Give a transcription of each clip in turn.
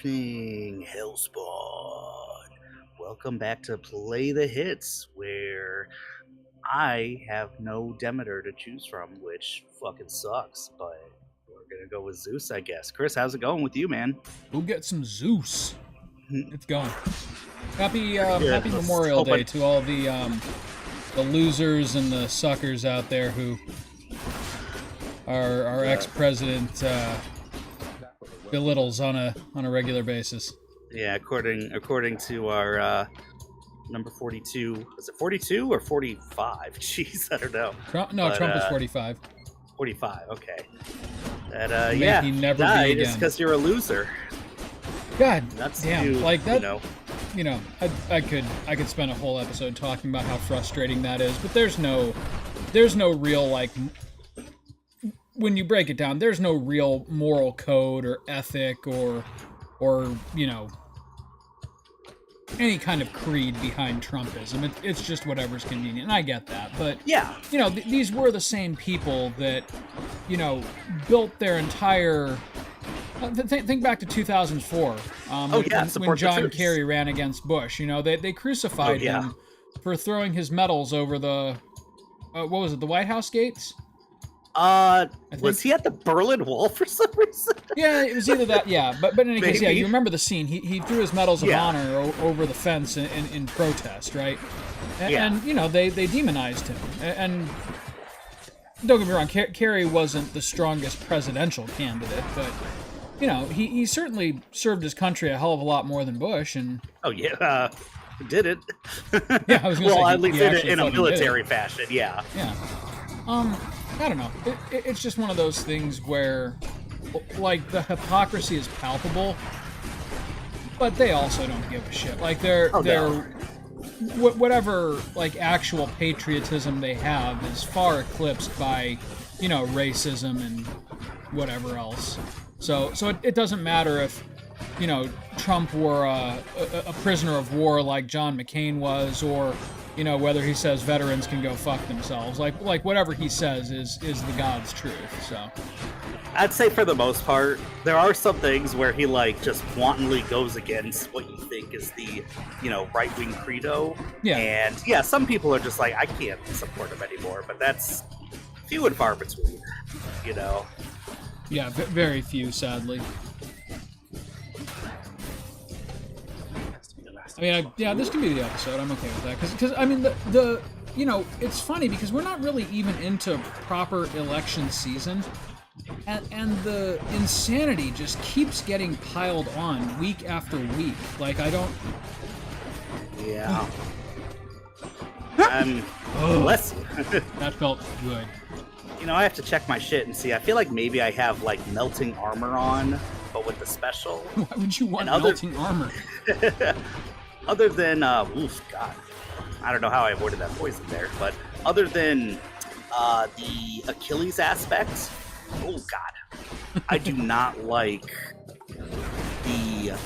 evening, Hellspawn. Welcome back to Play the Hits, where I have no Demeter to choose from, which fucking sucks, but we're gonna go with Zeus, I guess. Chris, how's it going with you, man? Go get some Zeus. It's going. Happy Let's Memorial Day open- to all the losers and the suckers out there who our ex-president belittles on a regular basis. Yeah, according to our number 42, is it 42 or 45? Jeez, I don't know. Trump But, is 45. 45, okay. That May he never be died again. just because you're a loser. God That's damn, you, like that. You know. I could spend a whole episode talking about how frustrating that is, but there's no real, like, when you break it down, there's no real moral code or ethic or any kind of creed behind Trumpism. It's just whatever's convenient, and I get that. But Yeah. These were the same people that built their entire. Think back to 2004, when support the John troops. Kerry ran against Bush. They crucified him for throwing his medals over the what was it, the White House gates? Was he at the Berlin Wall for some reason? Yeah, it was either that. Yeah, but in any case, yeah, Maybe. you remember the scene. He threw his medals of Yeah. honor over the fence in protest, right? Yeah. And they demonized him. And don't get me wrong, Kerry wasn't the strongest presidential candidate, but he certainly served his country a hell of a lot more than Bush. And Oh yeah, did it? yeah, I was gonna well, say at least he in actually a fucking did military it. fashion. Yeah. Yeah. I don't know. It's just one of those things where, like, the hypocrisy is palpable, but they also don't give a shit. Like, they're whatever, like, actual patriotism they have is far eclipsed by, racism and whatever else. So it doesn't matter if, Trump were a prisoner of war like John McCain was, or whether he says veterans can go fuck themselves. Like whatever he says is the God's truth. So I'd say for the most part, there are some things where he just wantonly goes against what you think is the right wing credo. Yeah. And yeah, some people are just like, I can't support him anymore, but that's few and far between. yeah, very few, sadly. I mean, this can be the episode. I'm okay with that because I mean the it's funny because we're not really even into proper election season, and the insanity just keeps getting piled on week after week. Like I don't. Yeah. Bless you. That felt good. I have to check my shit and see. I feel like maybe I have melting armor on, but with the special. Why would you want And melting armor? Other than, oof, God, I don't know how I avoided that poison there, but other than the Achilles aspect, oh God, I do not like the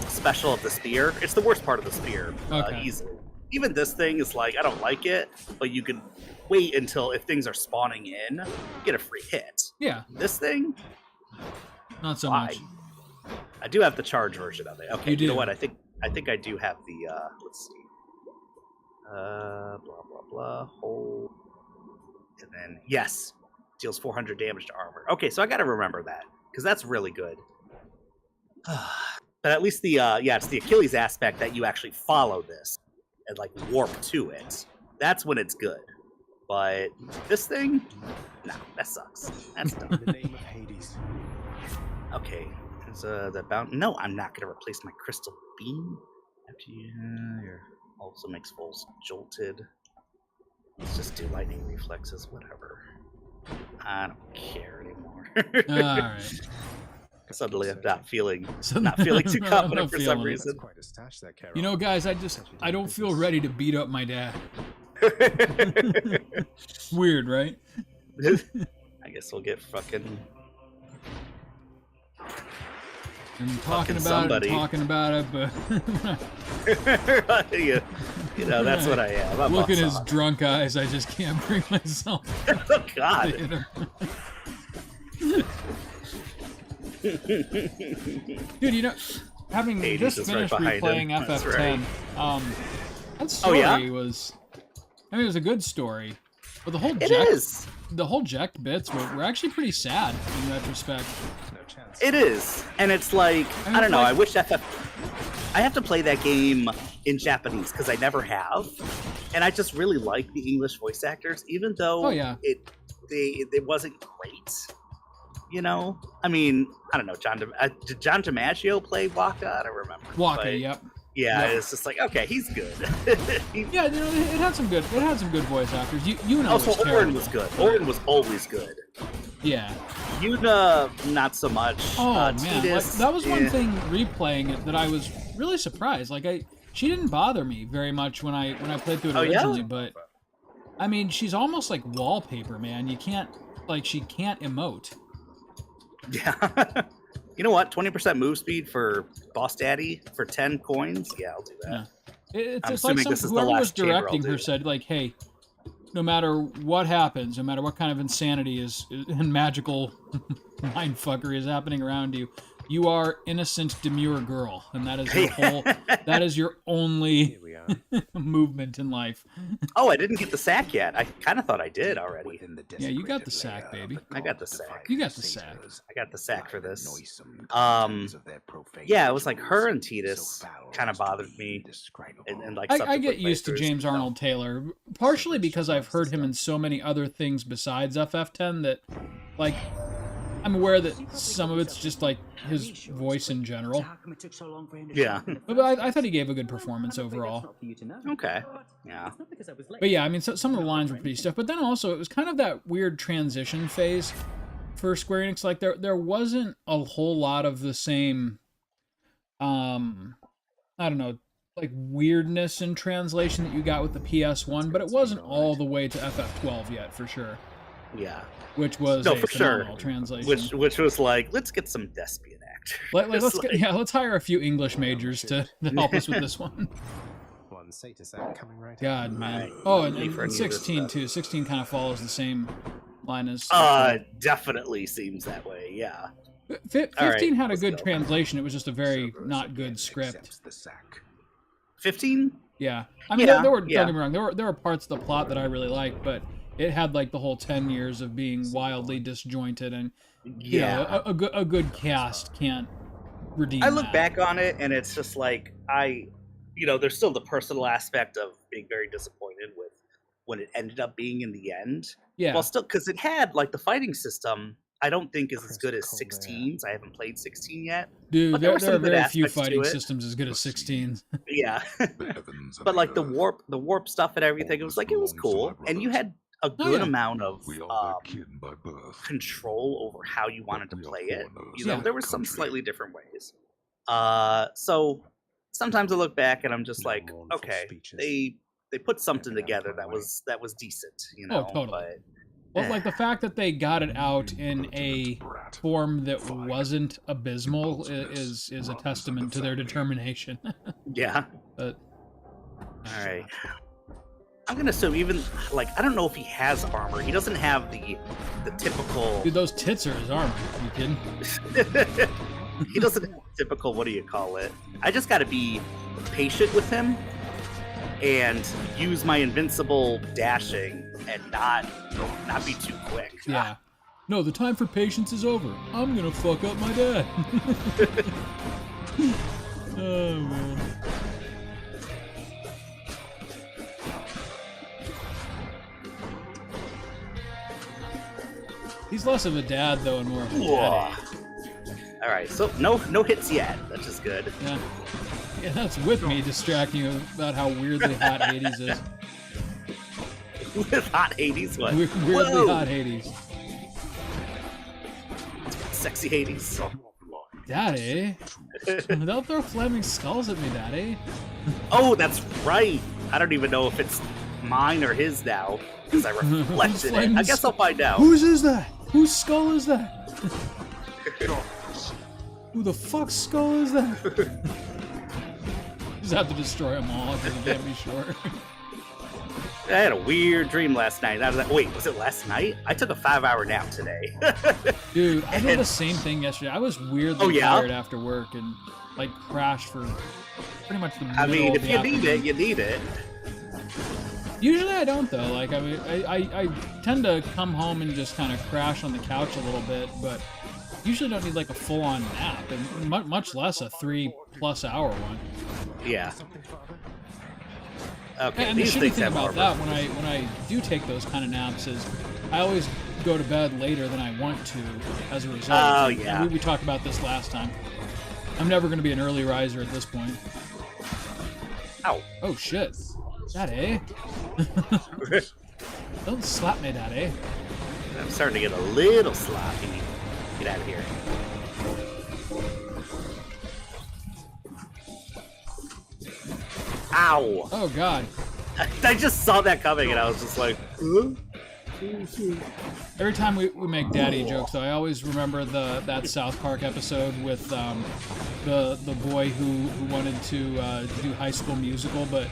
special of the spear. It's the worst part of the spear, Okay. easily. Even this thing is I don't like it, but you can wait until if things are spawning in, get a free hit. Yeah, This thing, not so why? much. I do have the charge version of it. Okay, You you know do. what? I think I do have the let's see. Blah blah blah. Hold. And then yes. Deals 400 damage to armor. Okay, so I gotta remember that. Because that's really good. But at least it's the Achilles aspect that you actually follow this and warp to it. That's when it's good. But this thing, no, that sucks. That's dumb. In the name of Hades. Okay, there's the bounty. No, I'm not gonna replace my crystal beam. After your also makes foes jolted. Let's just do lightning reflexes, whatever. I don't care anymore. All right. Suddenly, I'm not feeling too I'm not confident for some feeling it. reason. That's quite a stash there, Carol. Guys, I don't feel ready to beat up my dad. Weird, right? I guess we'll get fucking. And Fucking somebody. talking about it, but that's what I am. I'm look at his awesome. drunk eyes. I just can't bring myself Oh to God. hit him. Dude, you know, having Hades just is right finished behind replaying him. That's FF10, right. that story yeah? was, I mean, it was a good story, but the whole It Jack, is. the whole Jack bits were actually pretty sad in retrospect. No chance. It is, and it's like I don't know. I wish I have to play that game in Japanese because I never have, and I just really like the English voice actors, even though it wasn't great. You know, I mean, I don't know. Did John DiMaggio play Waka? I don't remember. Waka, but, yep. Yeah, Yep. it's just like okay, he's good. Yeah, you know, it had some good voice actors. You know, Also, was Orin terrible. was good. Orin was always good. Yeah. Yuna, not so much. Oh man, like, Tidus, that was one thing replaying it that I was really surprised. Like she didn't bother me very much when I played through it originally, but I mean, she's almost like wallpaper, man. You can't she can't emote. Yeah. You know what? 20% move speed for Boss Daddy for 10 coins? Yeah, I'll do that. Yeah. It's I'm just like assuming this is the whoever was last chamber I'll directing her do. said, like, hey, no matter what happens, no matter what kind of insanity and magical mindfuckery is happening around you, you are innocent, demure girl, and that is your that is your only Here we are. movement in life. Oh, I didn't get the sack yet. I kind of thought I did already. Within the Yeah, you got the desecrated sack, layer of baby. the I got the god sack. You got the sack. satyrs, I got the sack for this. noisome Um, contents of their profane Yeah, it was like her and rituals, Tidus so foul kind of as to bothered be me. indescribable. And like I subsequent get used to playthroughs, James you know. Arnold Taylor, partially because I've heard him in so many other things besides FF10 that, like, I'm aware that some of it's just like his voice in general. Yeah. But I thought he gave a good performance overall. Okay. Yeah. But yeah, I mean, some of the lines were pretty stiff. But then also, it was kind of that weird transition phase for Square Enix. Like, there wasn't a whole lot of the same, I don't know, like weirdness in translation that you got with the PS1, but it wasn't all the way to FF12 yet, for sure. Yeah. Which was No, a for sure. phenomenal translation. Which was like, let's get some thespian actors. Let's hire a few English majors to help us with this one. One status act coming right God, up. man. Right. Oh, Not me for and any of this 16 stuff. too. 16 kind of follows the same line as. Definitely seems that way. Yeah. 15 All right, had a let's good go. translation. It was just a very Cerberus not again good script. accepts the sack. 15? Yeah, I mean, Yeah, there were yeah. don't get me wrong. There were parts of the plot that I really liked, but it had like the whole 10 years of being wildly disjointed, and you know, a good cast can't redeem. I look that. back on it and it's just like there's still the personal aspect of being very disappointed with when it ended up being in the end. Yeah, Well, still, because it had like the fighting system, I don't think is as Crisp good as cold 16s. I haven't played 16 yet. dude, but there there were some are good very few aspects to fighting it. systems as good as 16s. Yeah, but like the warp stuff and everything, it was like it was cool, and you had a good yeah. amount of We are their kin by birth. control over how you wanted to we are play it. foreigners You know, in there the were some country. slightly different ways. So sometimes I look back and I'm just No like, mournful okay, speeches. they put something Never together out that my way. was decent, you know. Oh, totally. But Well, like the fact that they got it out in a form that wasn't abysmal is a testament to their determination. yeah, But all right. I'm gonna assume even like I don't know if he has armor. He doesn't have the typical. dude, those tits are his armor. You kidding? He doesn't have the typical. What do you call it? I just got to be patient with him and use my invincible dashing and not be too quick. Yeah. No, the time for patience is over. I'm gonna fuck up my dad. Oh man. He's less of a dad though, and more of a Whoa. daddy. All right, so no hits yet. That's just good. Yeah. Yeah, that's with me distracting you about how weirdly hot Hades is. With hot Hades, what? Weirdly Whoa! hot Hades. Sexy Hades. Daddy? Don't throw flaming skulls at me, Daddy. Oh, that's right. I don't even know if it's mine or his now because I reflected it. I guess I'll find out. Whose is that? Whose skull is that? Who the fuck's skull is that? Just have to destroy them all because you can't be sure. I had a weird dream last night. I was like, wait, was it last night? I took a 5-hour nap today. Dude, I did the same thing yesterday. I was weirdly tired after work and like crashed for pretty much the middle I mean, of if the you afternoon. need it, you need it. Usually I don't though. Like I tend to come home and just kind of crash on the couch a little bit, but usually don't need like a full-on nap, and much less a 3+ hour one. Yeah. Okay. And the these shitty things thing have about armor. that, when I do take those kind of naps, is I always go to bed later than I want to as a result. Oh, And yeah. we talked about this last time. I'm never going to be an early riser at this point. Ow. Oh shit, Daddy! Don't slap me, Daddy. I'm starting to get a little sloppy. Get out of here. Ow! Oh god. I just saw that coming and I was just like, huh? Every time we make daddy jokes, though, I always remember that South Park episode with the boy who wanted to do High School Musical, but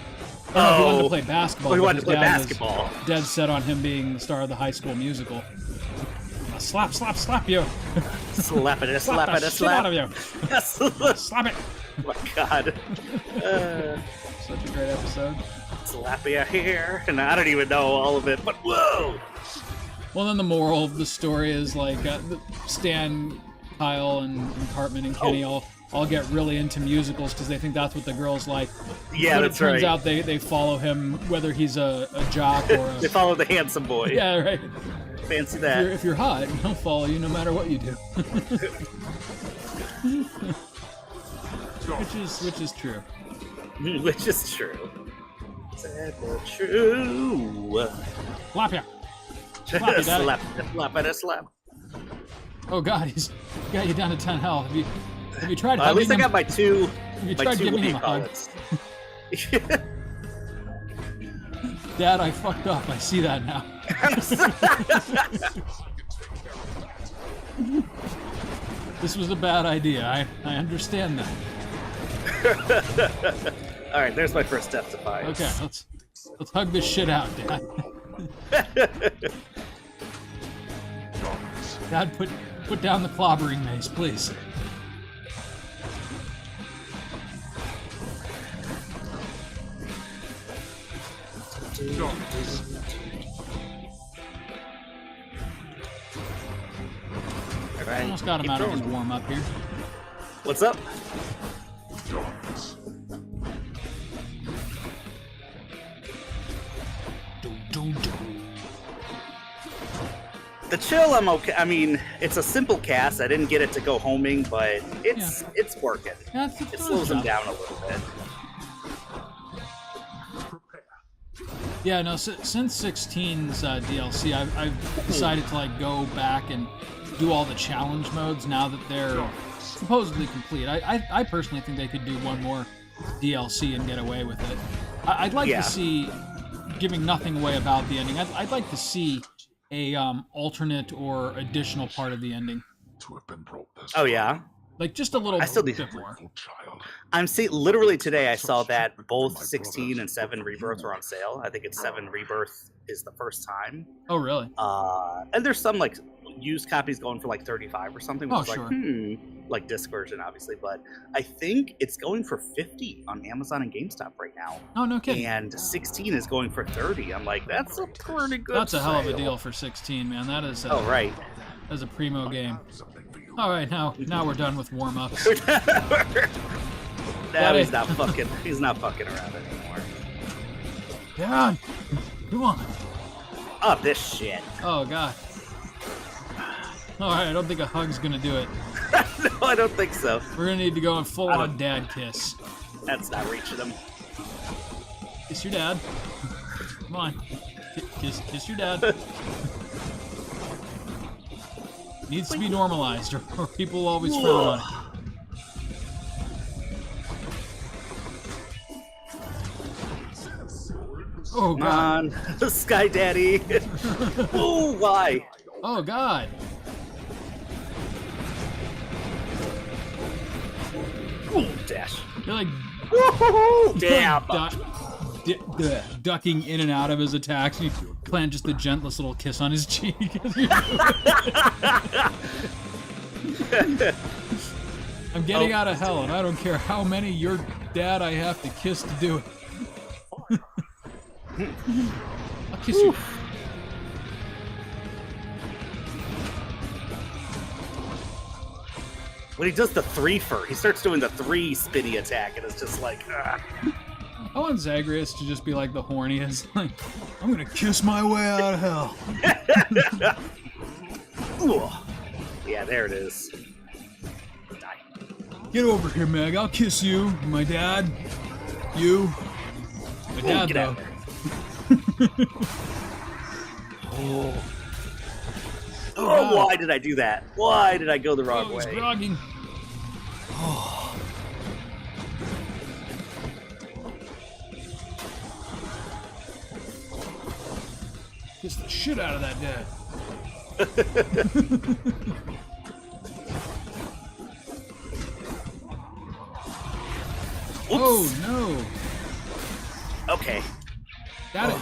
he wanted to play basketball. Oh, he but wanted his to play dad was basketball. Dead set on him being the star of the High School Musical. I'll slap you! Slap it, slap the it, shit out slap of you! it. Slap it! Oh my god. Such a great episode. Slap your hair. And I don't even know all of it, but whoa! Well, then the moral of the story is like Stan, Kyle, and Cartman and Kenny all get really into musicals because they think that's what the girls like. Yeah, but that's it turns right. out they follow him whether he's a jock or They a... follow the handsome boy. Yeah, right. Fancy that. If you're hot, he'll follow you no matter what you do. which is true. Which is true. Sad but true. Slap ya! Slap you, Daddy. Slap it, slap. Oh God, he's got you down to 10 health. Have you tried? At least I hugging got him? my two. Have you My tried two. giving What do him you a call hug? it? Dad, I fucked up. I see that now. This was a bad idea. I understand that. All right, there's my first death defiance. Okay, let's hug this shit out, Dad. Dad, put down the clobbering mace, please. All right, Almost got him keep out of his throwing. warm up here. What's up? The chill, I'm okay. I mean, it's a simple cast. I didn't get it to go homing, but it's working. Yeah, it's It doing slows its him job. down a little bit. Yeah, no. Since 16's DLC, I've decided to like go back and do all the challenge modes now that they're supposedly complete. I personally think they could do one more DLC and get away with it. I'd like Yeah. to see, giving nothing away about the ending. I'd like to see a alternate or additional part of the ending, To have been brought this Oh yeah. like just a little I still bit need- more. far, child. I'm see literally today I saw that both 16 and 7 Rebirth were on sale. I think it's 7 Rebirth is the first time. Oh, really? And there's some like used copies going for like 35 or something, which Oh, is sure. like like disc version obviously, but I think it's going for 50 on Amazon and GameStop right now. Oh, no kidding. And 16 is going for 30. I'm like, that's a pretty good That's a hell of a sale. deal for 16, man. That is Oh right. that's a primo game. Something for you. All right, now we're done with warm ups. Now Daddy. he's not fucking around anymore. Dad, come on. Oh, this shit. Oh God. All right, I don't think a hug's gonna do it. No, I don't think so. We're gonna need to go in full I on don't- dad kiss. That's not reaching him. Kiss your dad. Come on, kiss your dad. Needs to be normalized, or people will always frown on it. Oh Come God. on, Sky Daddy. Ooh, why? Oh God. Ooh, dash. You're like Woohoo! Damn. di- ducking in and out of his attacks. You plant just the gentlest little kiss on his cheek. I'm getting out of hell, and I don't care how many your dad I have to kiss to do it. I'll kiss you. When he does the threefer, he starts doing the 3 spinny attack, and it's just like, ugh. I want Zagreus to just be like the horniest. Like, I'm gonna kiss my way out of hell. Ooh. Yeah, there it is. Die. Get over here, Meg. I'll kiss you. My dad. You. My dad, get though. out there. Oh. Oh, why did I do that? Why did I go the wrong He's way? grogging. Kiss the shit out of that dad. Oh no! Okay. Got it.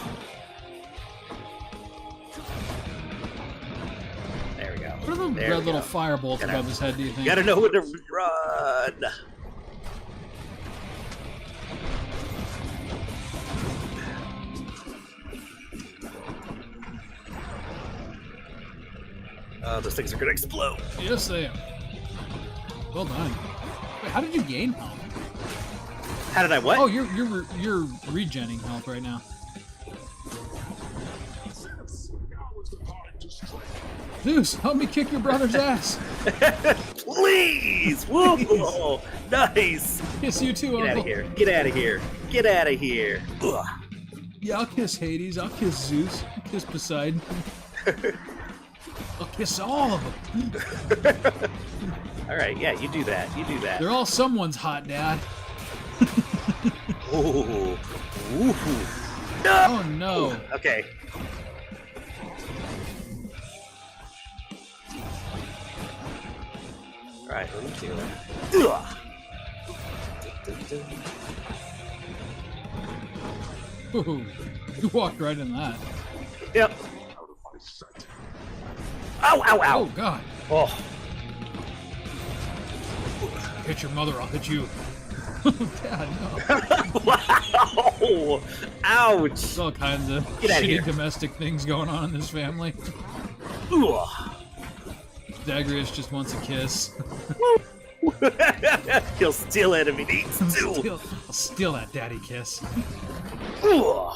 There we go. What are the There red we little go. fire bolts Gotta- above his head, do you think? Gotta know when to run. Those things are gonna explode. Yes, they are. Well done. Wait, how did you gain health? How did I what? Oh, you're regenning health right now. Zeus, help me kick your brother's ass. Please! Whoa! Nice! Kiss you too, Get out Uncle. of here. Get out of here. Get out of here. Ugh. Yeah, I'll kiss Hades. I'll kiss Zeus. I'll kiss Poseidon. I'll kiss all of them. Alright, yeah, you do that. You do that. They're all someone's hot dad. Ooh. Ooh. No! Oh no. Okay. Alright, let me do it. Ugh. Ooh, you walked right in that. Yep. Out of my sight. Ow, ow, Oh ow. god. Oh. Hit your mother, I'll hit you. Dad, no. Wow. Ouch. There's all kinds of Get outta shitty here. domestic things going on in this family. Ugh. Zagreus just wants a kiss. He'll steal it if he needs to. I'll steal that daddy kiss. Ugh.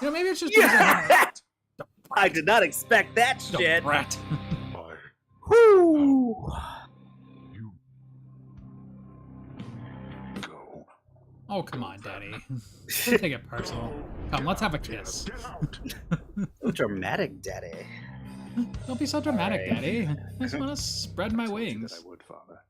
You know, maybe it's just because I have Yeah. I did not expect that a shit. brat. I, Whew. you. Go. Oh, come on, daddy. Don't take it personal. Come, let's have a kiss. Get out. So dramatic, daddy. Don't be so dramatic, Alright. daddy. I just want to spread my That wings. I would, Father.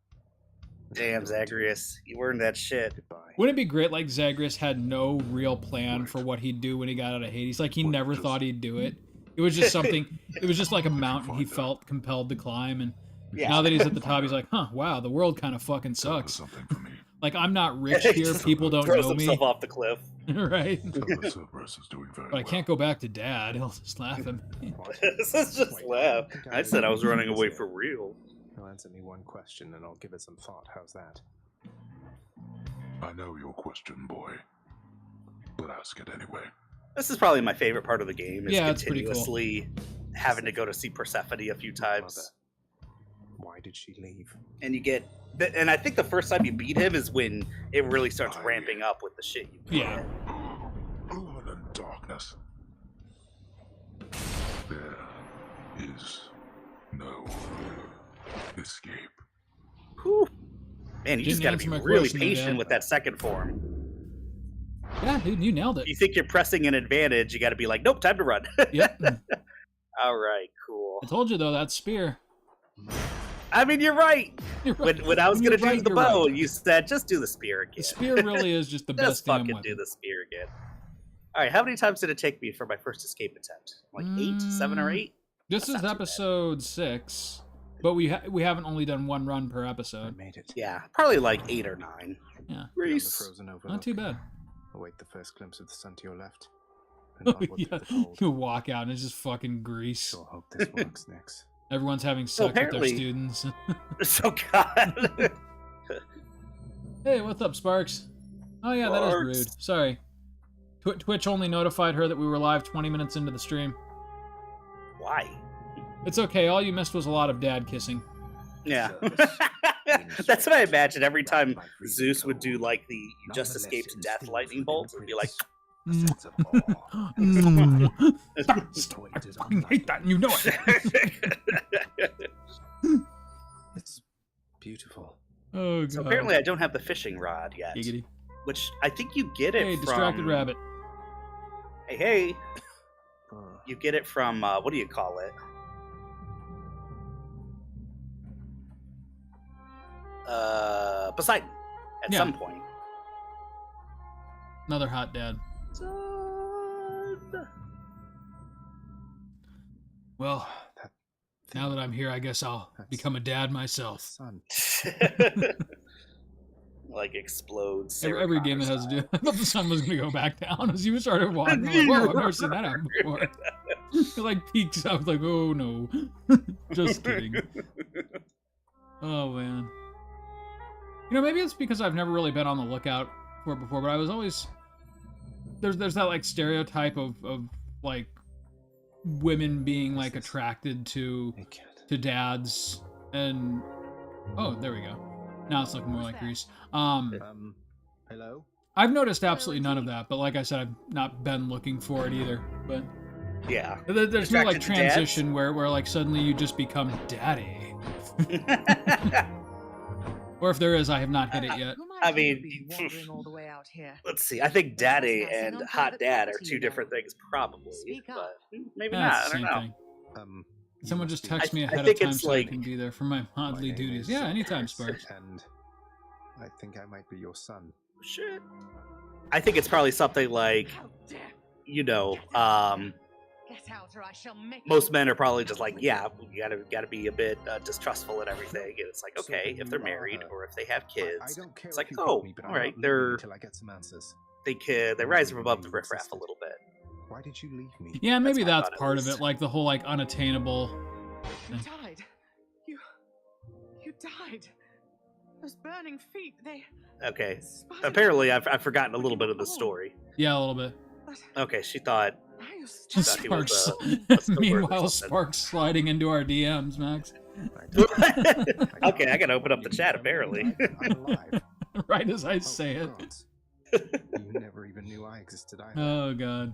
Damn, Zagreus. You earned that shit. Goodbye. Wouldn't it be great, like, Zagreus had no real plan for what he'd do when he got out of Hades? Like, he never thought he'd do it. It was just something, it was just like a mountain he felt compelled to climb, and Yeah. now that he's at the top, he's like, huh, wow, the world kind of fucking Tell us sucks. something for me. Like, I'm not rich here, people don't Throws know me, himself off the cliff. right? Tell us Cerberus is doing very But I well. can't go back to Dad, he'll just laugh at me. This is just laugh. I said I was running away for real. He'll answer me one question and I'll give it some thought. How's that? I know your question, boy. But ask it anyway. This is probably my favorite part of the game. Is Yeah, it's pretty cool. continuously having to go to see Persephone a few times, Mother. Why did she leave? and you get. And I think the first time you beat him is when it really starts ramping up with the shit you do. Yeah. Blood and darkness. There is no escape. Whew. Man, you just Didn't got to answer be my really question there, patient Dad. with that second form. Yeah, dude, you nailed If it. you think you're pressing an advantage, you got to be like, nope, time to run. Yep. All right, cool. I told you, though, that spear. I mean, you're right. You're right. When I was You're going to right, do the you're bow, right. you said, just do the spear again. The spear really is just the Just best damn fucking weapon. do the spear again. All right, how many times did it take me for my first escape attempt? Like 8, 7, or 8? This That's is not too bad. episode 6, but we haven't only done one run per I episode. made it. Yeah, probably like 8 or 9. Yeah. Beyond the Greece. frozen overlook, Not too bad. await the first glimpse of the sun to your left. And onward through Yeah. the cold. You walk out and it's just fucking grease. Sure hope this works, Nix. Everyone's having sex with their apparently- students. So God. Hey, what's up, Sparks? Oh yeah, that is Sparks. rude. Sorry. Twitch only notified her that we were live 20 minutes into the stream. Why? It's okay, all you missed was a lot of dad kissing. Yeah. That's what I imagine every time Zeus would do like the "you just escaped death" lightning bolt. It would be like, Sense of awe. Stop. I fucking hate that, and you know it. It's beautiful. Oh god. so apparently I don't have the fishing rod yet, Giggity. which I think you get it Hey, from. distracted rabbit. Hey, Uh, you get it from what do you call it? Poseidon. At Yeah. some point. Another hot dad. Well, that now that I'm here, I guess I'll become a dad myself. sun. Like explodes. Every game that has to do. I thought the sun was going to go back down as you started walking. I'm like, whoa, I've never seen that happen before. It like peaks. I was like, oh no. Just kidding. Oh man. You know, maybe it's because I've never really been on the lookout for it before, but I was always there's that like stereotype of like women being like attracted to I can't. dads, and oh, there we go. Now it's looking more like Grease. Hello? I've noticed absolutely none of that, but like I said, I've not been looking for it either. But Yeah. there's no like Attracted to dads? transition where like suddenly you just become daddy. Or if there is, I have not hit it yet. Who might I you mean, be wandering all the way out here? Let's see. I think daddy Trespassing and on hot private dad are property, two you different know. things, probably. Speak up. But maybe That's not. I the don't same know. thing. You Someone must just be- text me I ahead of think time it's so I like- can be there for my My modly name duties. is Yeah, anytime, Sparks. And I think I might be your son. Shit. I think it's probably something like, How dare you know, get out or I shall make most you- men are probably just like, yeah, you gotta be a bit distrustful and everything. And it's like, So okay, then if they're you are married her. or if they have I kids, don't care it's if like, you oh, hate me, but I'm all right, not leaving they're until I get some answers. they rise above the riffraff a little bit. Why did you leave me? Yeah, maybe what I that's thought at part of least. it, like the whole like unattainable. You died. You died. Those burning feet, they Okay. spotted Apparently, you. I've forgotten a little bit of the Oh. story. Yeah, a little bit. But Okay, she thought. now you're Thought stuck. he was, Sparks. a sword or Meanwhile, something. Sparks sliding into our DMs, Max. Okay, I gotta open up the chat, apparently. I'm alive. Right as I Oh, say it. gods. You never even knew I existed either. Oh god.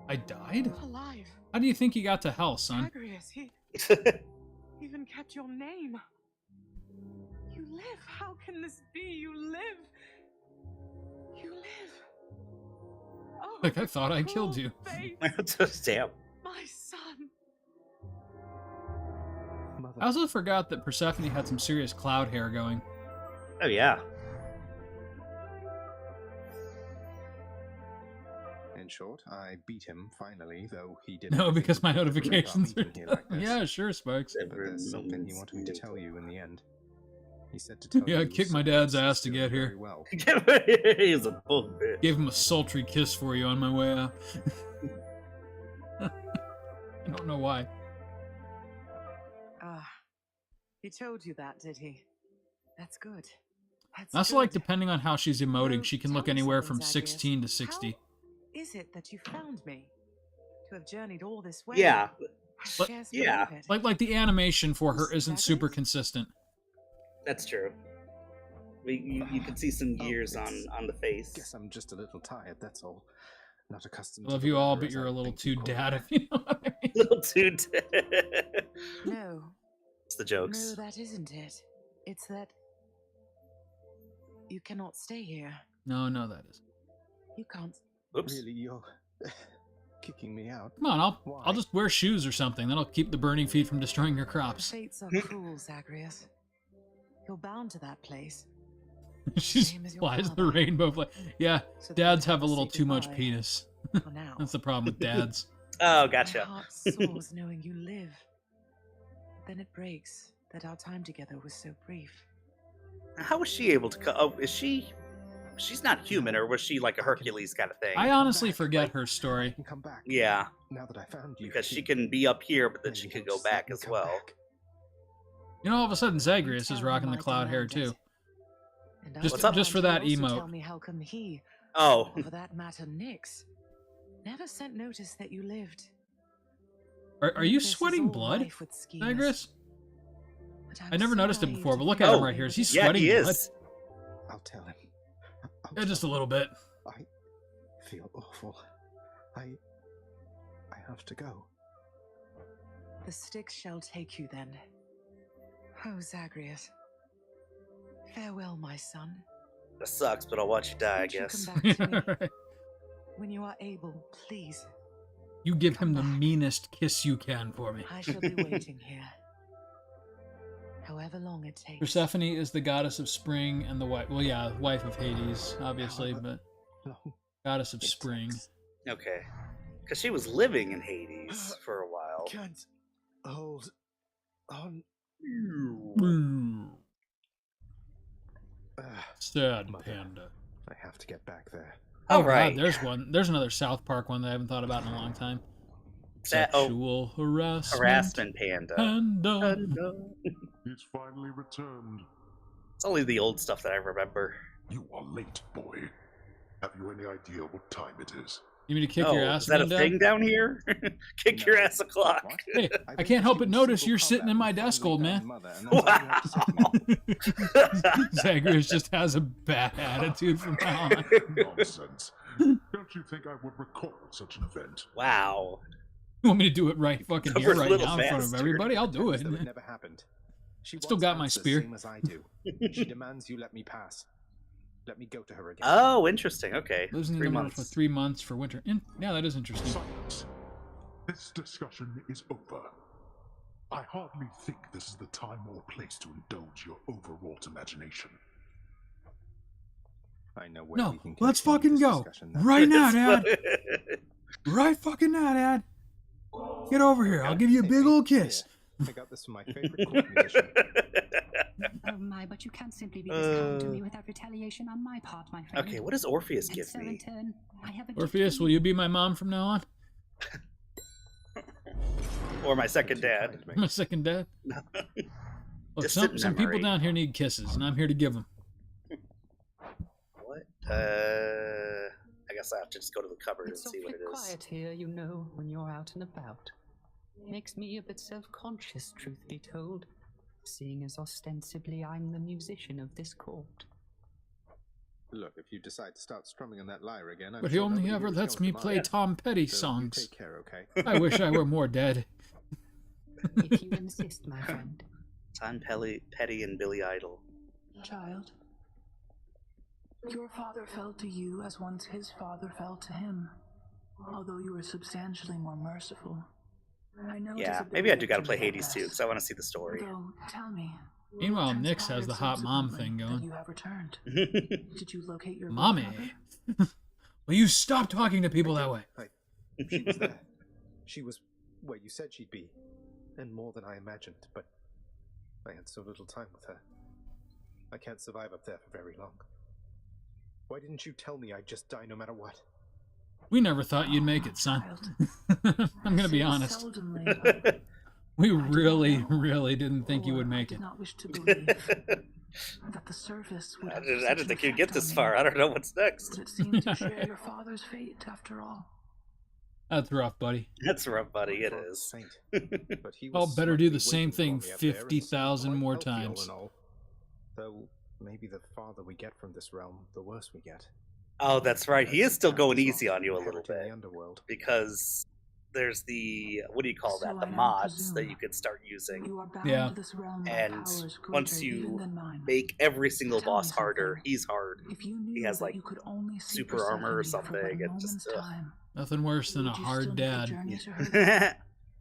I died? Alive. How do you think you got to hell, son? Agrius, he even kept your name. You live. How can this be? You live. You live. Oh, Like I thought I killed you. faith, Damn. my son. Mother, I also forgot that Persephone had some serious cloud hair going. Oh yeah. in short, I beat him finally, though he didn't. No, because my think notifications about are leaving here like this. Yeah, sure, Sparks. But there's something he wanted me to tell you in the end. He said to tell Yeah, you I kicked my something dad's that's ass to still get here. very Well. He's a bullshit. Gave him a sultry kiss for you on my way out. I don't know why. Ah, he told you that, did he? That's good. That's good. like depending on how she's emoting, Well, she can tell look me anywhere something, from Zagreus. 16 to 60. How is it that you found me? To have journeyed all this way? Yeah. I But- scarce yeah. believe it. Like the animation for her isn't super Zagreus? consistent. That's true. You can see some years on the face. Guess I'm just a little tired, that's all. Not accustomed I love to the you all, weather but as you're I a little think you too call it. dad, if you know what I mean. Little too. No, It's the no, jokes. that isn't it. It's that you cannot stay here. No, that is. You can't. Oops. Really, you're kicking me out? Come on, I'll Why? just wear shoes or something. That'll keep the burning feet from destroying your The crops. fates are cruel, Zagreus. You're bound to that place. She Same as your flies the father. rainbow flag. Yeah, So that dads you have a can little say too much goodbye penis. For now. That's the problem with dads. Oh, My gotcha. heart soars knowing you live. Then it breaks that our time together was so brief. How was she able to? Oh, is she she's not human, or was she like a Hercules kind of thing? I honestly forget her story. I can come back. Yeah, Now that I found you. because she can be up here, but then she could go back as well. You know, all of a sudden Zagreus is rocking the cloud hair too. What's up? Just for that Also emote. Tell me how come he, Oh, or for that matter, Nyx, never sent notice that you lived. Are you This is sweating all blood, rife with schemers. Zagreus? But I never so noticed it naive before, to but look think at him Oh, right here. Is he yeah, sweating he blood? is. I'll tell him. I'll Yeah, just a tell little bit. him. I feel awful. I have to go. The Styx shall take you then. Oh, Zagreus. Farewell, my son. That sucks, but I'll watch you die, I Won't you guess. come back to me? When you are able, please. You give him the Come back. meanest kiss you can for me. I shall be waiting here. However long it takes. Persephone is the goddess of spring and the wife. Well, yeah, wife of Hades, obviously, but Long. goddess of spring. Okay. Because she was living in Hades for a while. Can't hold on. Sad Mother. panda. I have to get back there. Oh, All right. God, there's one. There's another South Park one that I haven't thought about in a long time. Oh, Sexual harassment. harassment panda. Panda. He's finally returned. It's only the old stuff that I remember. You are late, boy. Have you any idea what time it is? You mean to kick Oh, your ass is that a again, thing Dad? down here? Kick your No. ass o'clock. What? Hey, I've I can't help but achieved notice single you're sitting in combat my and desk, finally old found man. Mother, and that's all you have to say to me. Zagreus just has a bad attitude from now on. Nonsense. Don't you think I would recall such an event? Wow. You want me to do it right fucking here, Stubborn right little now, in front of bastard. everybody? I'll do it. As though it never happened. She Still wants got my answers, spear. Same as I do. She demands you let me pass. Let me go to her again. Oh, interesting. Okay. Lives in 3 the months. for 3 months for winter. Yeah, that is interesting. Silence. This discussion is over. I hardly think this is the time or place to indulge your overwrought imagination. I know where No, we can let's continue fucking this go. discussion now. Right now, Dad. Right fucking now, Dad. Get over here. I'll give you a big old kiss. Here, I got this from my favorite court musician. Oh my, but you can't simply be this kind to me without retaliation on my part, my friend. Okay, what does Orpheus And give so in me? turn, I have a gift Orpheus, for will you be my mom from now on? Or my second Too dad? kind, mate. My second dad? Look, Distant some people memory. down here need kisses, and I'm here to give them. What? I guess I have to just go to the cupboard and It's see what awfully it is. quiet here, you know, when you're out and about. Makes me a bit self-conscious, truth be told, seeing as ostensibly I'm the musician of this court. Look, if you decide to start strumming on that lyre again, I'm But he sure only nobody ever here is lets going me to play mind. Tom Petty So you songs. take care, okay? I wish I were more dead. If you insist, my friend. Tom Petty and Billy Idol. Child, your father felt to you as once his father felt to him, although you were substantially more merciful. I know it is Yeah, a bit maybe I do gotta victory play at Hades too, best. because I want to see the story. Though, tell me. Meanwhile, what Nyx has the transpired hot mom subsequently thing that going. You have returned. Did you locate your Mommy. grandmother? Will you stop talking to people that way? She was there. She was where you said she'd be, and more than I imagined, but I had so little time with her. I can't survive up there for very long. Why didn't you tell me I'd just die no matter what? We never thought you'd make it, son. Child, I'm gonna be say honest. seldomly, but We I did not really, know, really didn't think you or would make I it. did not wish to believe that the surface would I have didn't such an think you'd effect get this on far. me. I don't know what's But next. it seemed to share your father's fate after all. That's rough, buddy. That's rough, buddy. It Father is. Saint. But he I'll was better do slightly the same waiting thing for me up there and 50,000 seemed more quite healthy all times. in all. Though maybe the farther we get from this realm, the worse we get. Oh, that's right. He is still going As easy off on you a little inheriting bit. The underworld. Because there's the, what do you call that? So The I now mods that presume you could start using. You are bound Yeah. to this realm by And powers once greater you even than mine. make every single Tell me boss harder, something. he's hard. If you knew he has, that like, you could only see super armor or Persephone for but something, a and just, moment's time, Nothing worse than a would you hard still make the dad. journey to her?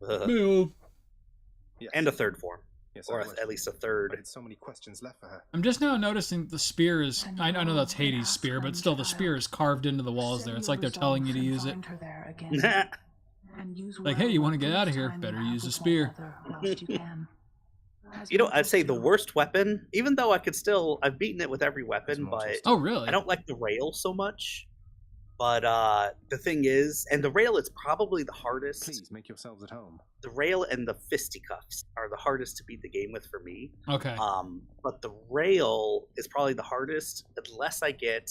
Ugh. Bill. Yes. And a third form. Yes, Or I would. at least a I third. had so many questions left for her. I'm just now noticing the spear is. I know that's Hades' spear, but still, the spear is carved into the walls there. Set It's your like they're telling you to resolve use it. and find her there again, and use Like, well hey, you what wanna get brief outta here? time Better you have use a with spear. one another whilst you can. Has You know, your I'd say the pursuit- worst weapon, even though I've beaten it with every weapon, more but just- Oh, really? I don't like the rail so much. But the thing is, and the rail is probably the hardest. Please make yourselves at home. The rail and the fisticuffs are the hardest to beat the game with for me. Okay. But the rail is probably the hardest unless I get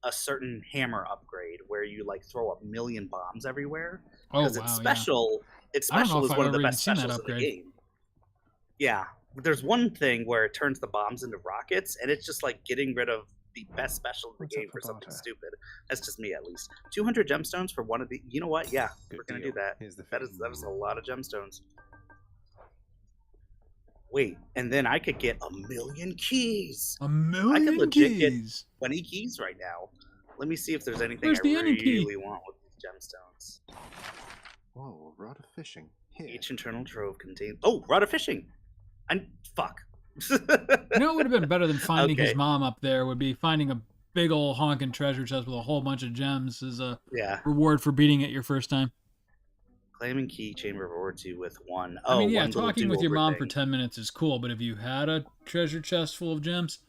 a certain hammer upgrade where you like throw a million bombs everywhere. Oh, Because wow. it's special. It's I don't know special if is I've one of the ever even best seen that specials in the upgrade. game. Yeah, there's one thing where it turns the bombs into rockets, and it's just like getting rid of the best special in the What's up game for for something barter? stupid. That's just me, at least. 200 gemstones for one of the. You know what? Yeah, Good we're gonna deal. do that. Here's the That fee. is a lot of gemstones. Wait, and then I could get a million keys. A million legit get- keys. 20 keys right now. Let me see if there's anything Where's I the NP? really want with these gemstones. Whoa, rod of fishing. Here. Each internal trove contains. Oh, rod of fishing. Fuck. You know what would have been better than finding his Okay. mom up there would be finding a big old honking treasure chest with a whole bunch of gems as a Yeah. reward for beating it your first time. Claiming key chamber rewards you with one. I Oh, mean, yeah, one little talking with your do-over mom for thing. 10 minutes is cool, but if you had a treasure chest full of gems,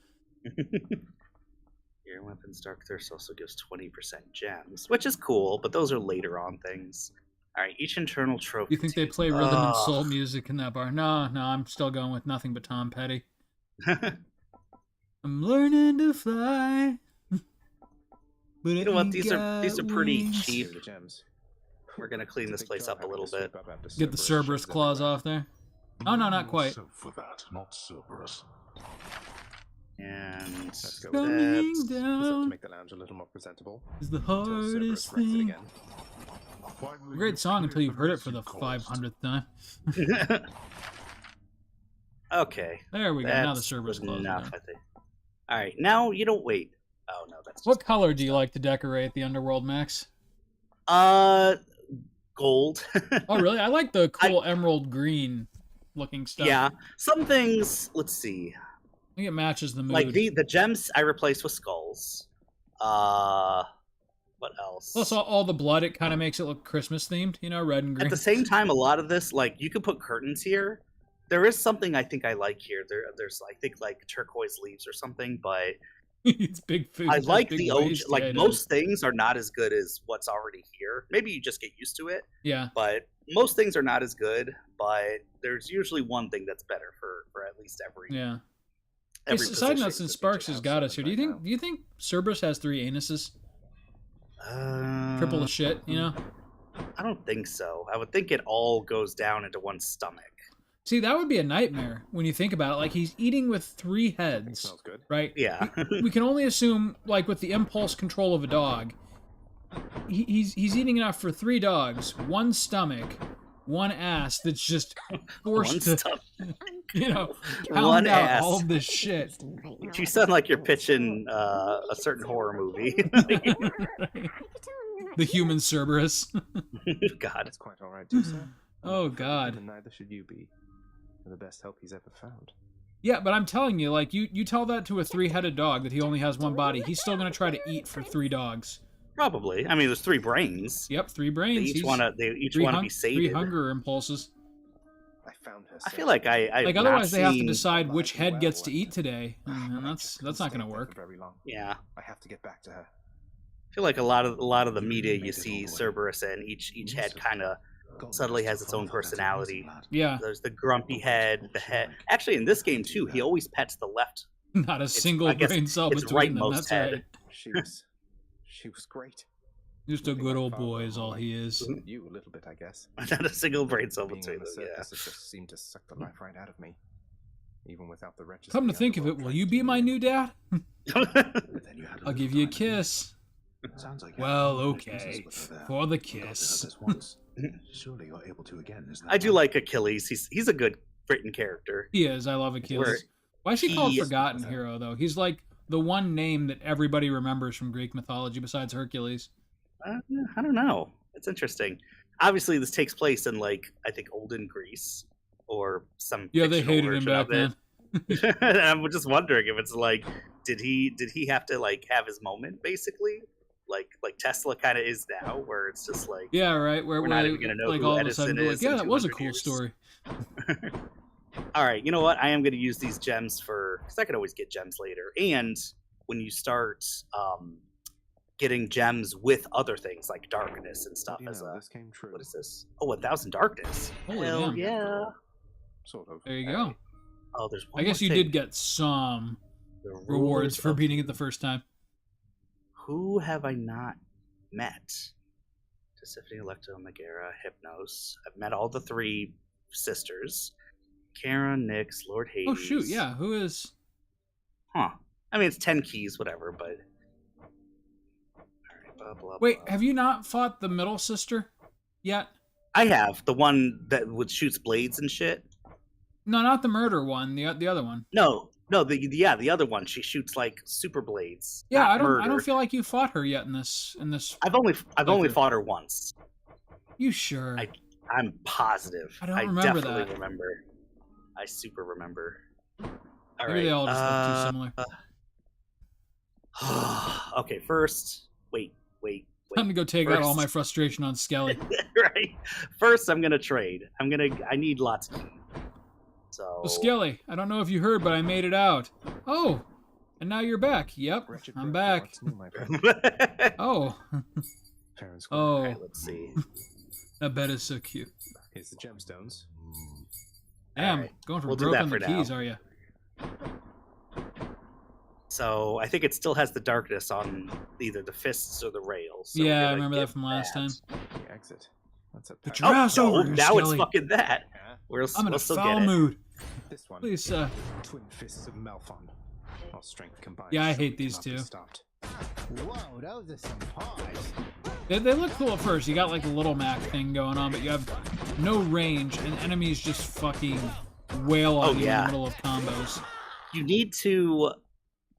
Your weapon's dark thirst also gives 20% gems, which is cool, but those are later on things. All right, each internal trophy. you think they play rhythm and soul music in that bar? No, I'm still going with nothing but Tom Petty. I'm learning to fly. But You know what? These are pretty wings. cheap. Here are the gems. We're gonna clean It's a this big place job up a little having to bit. sweep up after Get the Cerberus Cerberus ships claws everywhere. off there. Oh, no, not quite. Yourself for that, not Cerberus. And Let's go with Coming that. This ought to down make the lounge a little more presentable. is the Until hardest Cerberus wrecks it thing. again. Finally, Great you've song until cleared you've heard it for mess the you caused. 500th time. okay, There we go. Now the that's Cerberus claws are enough, done. I think. All right, now you don't wait. Oh no, that's What color do you like to decorate the underworld, Max? gold. Oh, really? I like the cool emerald green looking stuff. Yeah, some things. Let's see. I think it matches the mood. Like the gems I replaced with skulls. What else? Plus, all the blood, it kind of makes it look Christmas themed, you know, red and green. At the same time, a lot of this, like you could put curtains here. There is something I think I like here. There's I think like turquoise leaves or something, but It's big food. I It has like big the OG. waist. Like Yeah, it most is. things are not as good as what's already here. Maybe you just get used to it, Yeah. but most things are not as good. But there's usually one thing that's better for at least every. Yeah. Hey, Every side note, position. since Sparks has got us here, do you think Cerberus has 3 anuses? Triple the shit, you know? I don't think so. I would think it all goes down into one stomach. See, that would be a nightmare when you think about it. Like, he's eating with 3 It heads, smells good. right? Yeah. We can only assume, like, with the impulse control of a dog, he's eating enough for 3 dogs, 1 stomach, 1 ass that's just forced One to, stomach. you know, One pound out ass. all of this shit. You sound like you're pitching a certain horror movie. The human Cerberus. God. That's quite all right, too, sir. Oh, God. And neither should you be. You're the best help he's ever found. Yeah, but I'm telling you, like, you tell that to a 3-headed dog that he only has 1 body, he's still going to try to eat for 3 dogs. Probably. I mean, there's 3 brains. Yep, 3 They brains. each He's want to. They each want to be 3 sated. hunger impulses. I found her. I sir. feel like I Like, not otherwise they have to seen- decide which alive and head gets well to eat today. And I that's just not couldn't going to stay work. there for very long. Yeah, I have to get back to her. I feel like a lot of the media made you it all see the way. Cerberus in each head Yes, kind of God subtly knows has the its own father, that's personality. amazing, lad. Yeah, There's the grumpy head, the head. Actually, in this game too, he always pets the left. not a single I guess brain cell it's between them. rightmost That's head. right. She was great. Just a Nothing good like old father boy is all like he is. You a little bit, I guess. Not a single brain cell Being between on them. the Yeah. surface, it just seemed to suck the life right out of me. Even without the wretches. Come to the think of it, underworld will trying you to be do my me new dad? But then you had a I'll little give you a time to kiss. Sounds like Well, you had business okay. with her there. For the You got to her kiss. this once. Surely you're able to again, isn't that I do right? like Achilles. He's a good written character. He is. I love Where Achilles. Why is he called he- Forgotten Hero, though? He's like the one name that everybody remembers from Greek mythology besides Hercules. I don't know. It's interesting. Obviously, this takes place in like I think olden Greece or some. Yeah, they fictional hated him version back of it. then. And I'm just wondering if it's like, did he have to like have his moment basically, like Tesla kind of is now, where it's just like, Yeah, right. Where We're not even gonna know like who all of a Edison sudden, be like, is yeah, in that was a 200 cool years." story. All right, you know what? I am going to use these gems because I could always get gems later. And when you start getting gems with other things like darkness and stuff, as a this came true. what is this? Oh, 1,000 darkness. Holy Hell damn. yeah! Sort of. There you go. Oh, there's one I guess more you thing. did get some The rewards rulers for of- beating it the first time. Who have I not met? Tiffany, Electo, Megara, Hypnos. I've met all the 3 sisters. Karen, Nyx, Lord Hades. Oh shoot, yeah. Who is? Huh. I mean, it's 10 keys, whatever, but... Alright, blah, blah, Wait, blah. have you not fought the middle sister yet? I have. The one that shoots blades and shit. No, not the murder one. The other one. No, the other one. She shoots, like, super blades. Yeah, not I don't murder. feel like you fought her yet in this. I've only Okay. fought her once. You sure? I'm positive. I don't remember definitely that. remember. I super remember. All Maybe they all just look too similar. Okay, first, wait. Time to go take out all First- my frustration on Skelly. Right. First, I'm gonna trade. I need lots of key. So. So Skelly, I don't know if you heard, but I made it out. Oh, and now you're back. Yep, Wretched I'm bird, back. what's new, my friend? Oh, Fair and square. oh, Alright, let's see. that bed is so cute. Here's the gemstones. Damn, Alright, going for we'll do broke that on the for keys, now. are you? So I think it still has the darkness on either the fists or the rails. So Yeah, we're I gonna remember get that from last time. The exit. That's a The pact. dra- Grass no, over here, now it's Skelly. fucking that. Huh? I'm in We'll a still foul get it. mood. This one. Please, Twin fists of Malphon. Our strength combined. Yeah, I surely hate these cannot be two. stopped. Whoa, those are some paws. they look cool at first. You got like the little Mac thing going on, but you have no range, and enemies just fucking wail on you in yeah. the middle of combos. You need to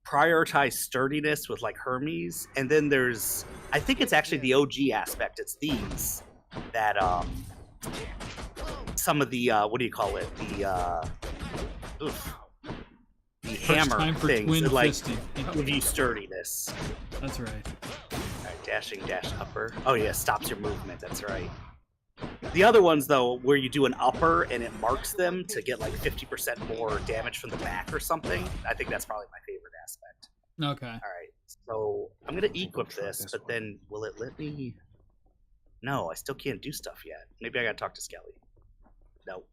prioritize sturdiness with like Hermes, and then there's I think it's actually the OG aspect. It's these that some of the what do you call it? The hammer time for things twin that like fisting. Yeah. give you sturdiness. That's right. Alright, dashing dash upper. Oh yeah, stops your movement, that's right. The other ones though, where you do an upper and it marks them to get like 50% more damage from the back or something, I think that's probably my favorite aspect. Okay. Alright, so I'm gonna equip this, but then will it let me? No, I still can't do stuff yet. Maybe I gotta talk to Skelly. No.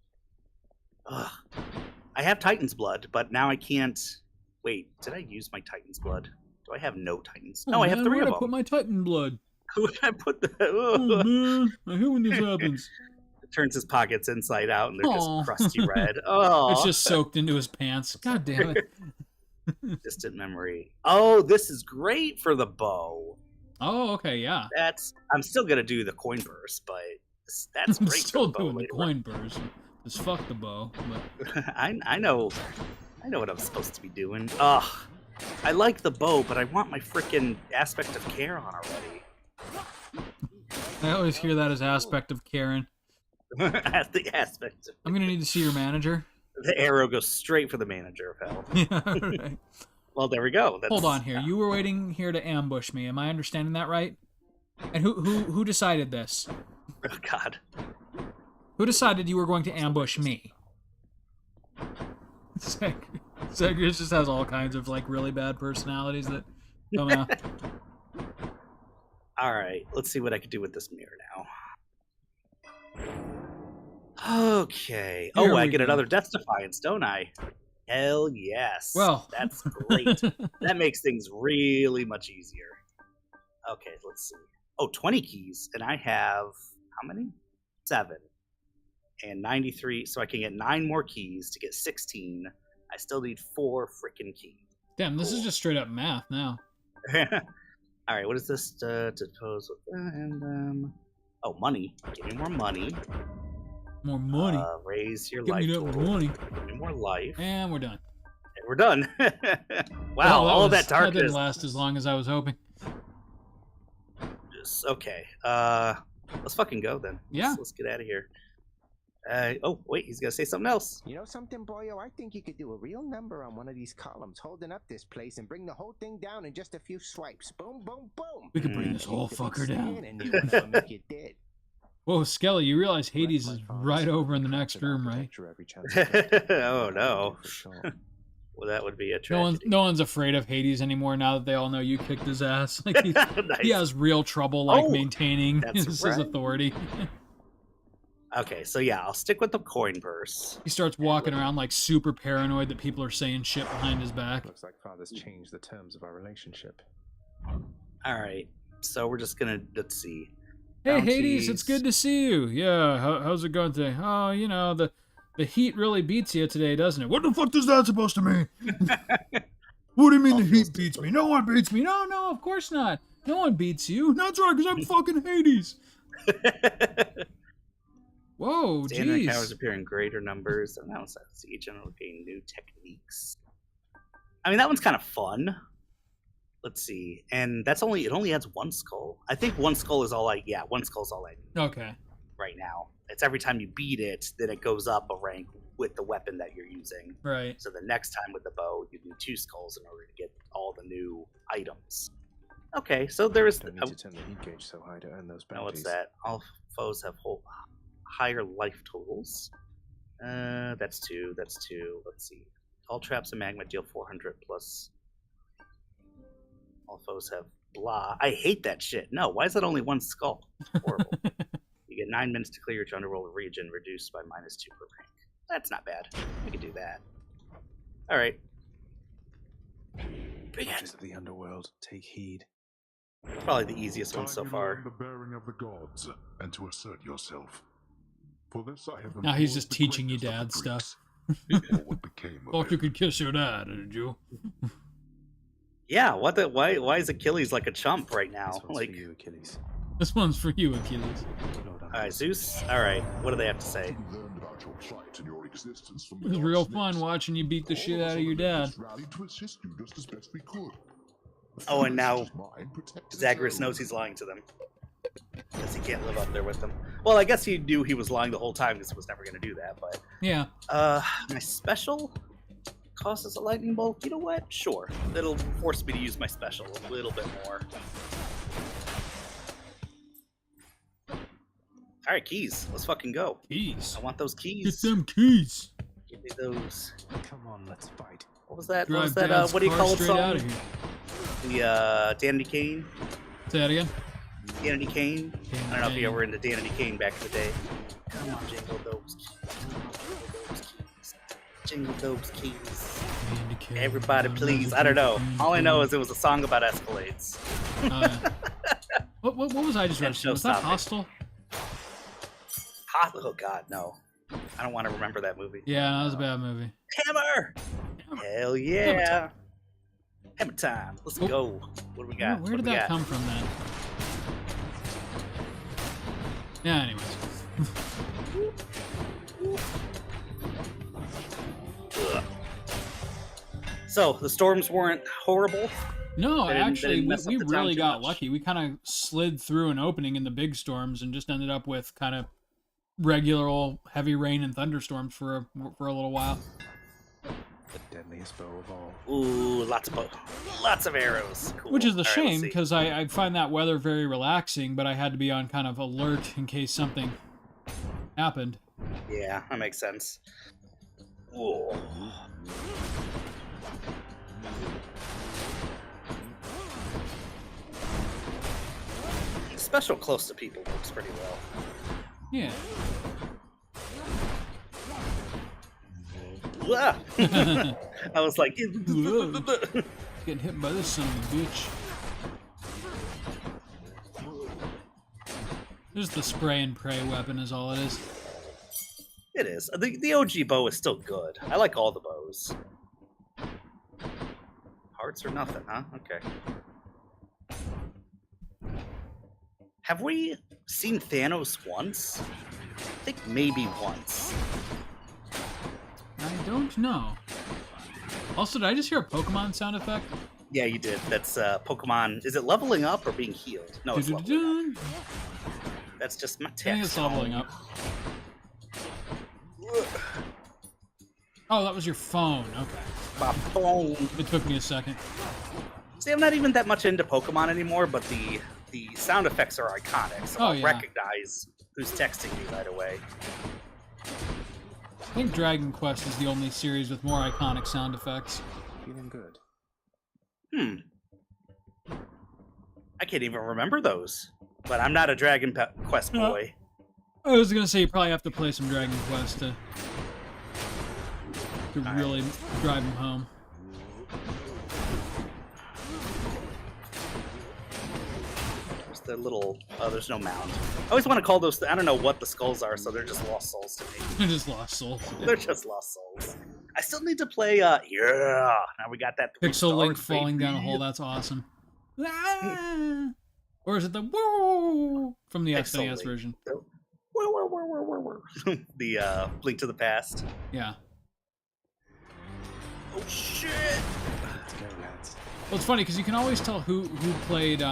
Ugh. I have Titan's blood, but now I can't. Wait, did I use my Titan's blood? Do I have no Titans? No, Oh, I have man, 3 where'd of I put them. my Titan blood? Who did I put the? Oh man, I hate when this happens. Turns his pockets inside out, and they're Aw. just crusty red. Oh, It's just soaked into his pants. God damn it. distant memory. Oh, this is great for the bow. Oh, okay, yeah. I'm still gonna do the coin burst, but that's I'm great. still for the bow doing the later coin burst. Just fuck the bow. But on. I know what I'm supposed to be doing. Ugh, I like the bow, but I want my freaking aspect of Charon already. I always hear that as aspect of Karen. As the aspect. I'm gonna need to see your manager. The arrow goes straight for the manager of hell. Yeah, right. Well, there we go. Hold on here. You were waiting here to ambush me. Am I understanding that right? And who decided this? Oh God. Who decided you were going to ambush me? Zagreus just has all kinds of like really bad personalities that come out. All right, let's see what I can do with this mirror now. Okay. Here Oh, I we get go. another Death Defiance, don't I? Hell yes. Well. That's great. That makes things really much easier. Okay, let's see. Oh, 20 keys, and I have how many? 7. And 93, so I can get 9 more keys to get 16. I still need 4 freaking keys. Damn, this is just straight up math now. All right, what is this to pose with that? And oh, money. Give me more money. More money. Raise your Give life me that total. money. Give me more life. And we're done. And we're done. Wow, Well, all that That darkness. didn't last as long as I was hoping. Okay. Let's fucking go then. Yeah. Let's get out of here. Oh, wait, he's gonna say something else. You know something, boyo? I think you could do a real number on one of these columns, holding up this place and bring the whole thing down in just a few swipes. Boom, boom, boom. We could bring this whole The big fucker stand down. in there will make you dead. Whoa, Skelly, you realize Hades My is father's right over in the father next said I'll room, right? protect you every chance I get. Oh no. For sure. Well, that would be a No one's tragedy. no one's afraid of Hades anymore now that they all know you kicked his ass. Like he Nice. has real trouble like Oh, maintaining that's his right. authority. Okay, so yeah, I'll stick with the coin purse. He starts walking around like super paranoid that people are saying shit behind his back. Looks like Father's changed the terms of our relationship. All right, so we're just gonna let's see. Hey Hades, Bounties. it's good to see you. Yeah, how's it going today? Oh, you know, the heat really beats you today, doesn't it? What the fuck is that supposed to mean? What do you mean the heat beats me? No one beats me. No, of course not. No one beats you. That's right, because I'm fucking Hades. Whoa, Standard encounters jeez. appear in greater numbers. And that one's see generally gain new techniques. I mean, that one's kind of fun. Let's see, and it only adds one skull. I think one skull is all one skull's all I need Okay. right now. It's every time you beat it, then it goes up a rank with the weapon that you're using. Right. So the next time with the bow, you need 2 skulls in order to get all the new items. Okay, so there is. Don't need to turn the heat gauge so high to earn those bounties. What's that? All foes have higher life totals. That's 2. That's 2. Let's see. All traps and magma deal 400 plus. All foes have blah. I hate that shit. No, why is that only 1 skull? Horrible. You get 9 minutes to clear your underworld region, reduced by -2 per rank. That's not bad. We can do that. All right. Bring Watchers it. of the underworld, take heed. Probably the easiest one Time so you far. learn the bearing of the gods, and to assert yourself. For this I have Now he's employed just the teaching you greatest of the dad stuff. Greeks, or what became of Thought you him. could kiss your dad, did you? Yeah. Why is Achilles like a chump right now? This one's Like, for you, Achilles. This one's for you, Achilles. Lord all right, Zeus. All right. What do they have to say? We learned about your plight and your existence from It the was gods' real lips. fun watching you beat the All shit of us out of your on dad. Olympus rallied to assist you just as best we could. The Oh, and forest now is mine, protect its Zagreus own. knows he's lying to them because he can't live up there with them. Well, I guess he knew he was lying the whole time because he was never going to do that. But Yeah. my special causes a lightning bolt. You know what? Sure, it'll force me to use my special a little bit more. All right, keys. Let's fucking go. Keys. I want those Get keys. them keys. Give me those. Come on, let's fight. What was that? What Drive was that? Dad's What do you car call it? straight out Song? of here. The Danity Kane. Say that again. Danity Kane. I don't know if you Kane. ever were into Danity Kane back in the day. Come on, jingle those keys. Jingle those keys. Everybody, please. I don't know. All I know is it was a song about Escalades. What was I just And referencing? Was that showstopping. Hostel? Oh God, no. I don't want to remember that movie. Yeah, that was a bad movie. Hammer! Hell yeah! Hammer time. Let's Oh. go. What do we got? Where What did do we that got? come from then? Yeah, anyways. Ugh. So the storms weren't horrible. No, They didn't actually, mess we up the town really too got much. lucky. We kind of slid through an opening in the big storms and just ended up with kind of regular old heavy rain and thunderstorms for a little while. The deadliest bow of all. Ooh, lots of arrows. Cool. Which is a All right, shame let's see. because I find that weather very relaxing, but I had to be on kind of alert in case something happened. Yeah, that makes sense. Ooh. Special close to people works pretty well. Yeah. Ah! I was like, Getting hit by this son of a bitch. Just the spray and pray weapon is all it is. it is. The OG bow is still good. I like all the bows. Hearts or nothing, huh? Okay. Have we seen Thanos once? I think maybe once. I don't know. Also, did I just hear a Pokemon sound effect? Yeah, you did. That's Pokemon. Is it leveling up or being healed? No, it's leveling up. Dun-dun-dun. That's just my I think it's text. leveling up. Oh, that was your phone. Okay. My phone. It took me a second. See, I'm not even that much into Pokemon anymore, but the sound effects are iconic, so Oh, I'll yeah. recognize who's texting me right away. I think Dragon Quest is the only series with more iconic sound effects. Feeling good. I can't even remember those. But I'm not a Dragon Quest boy. I was gonna say you probably have to play some Dragon Quest to really drive them home. There's the little... Oh, there's no mound. I always want to call those... I don't know what the skulls are, so they're just lost souls to me. They're just lost souls. They're just lost souls. I still need to play, yeah! Now we got that 3 Pixel Link stars, falling baby. down a hole, that's awesome. Ah! Or is it the woo from the Pixel SNES Link. version? The Link to the Past. Yeah. Oh shit! Let's go, lads. Well, it's funny because you can always tell who played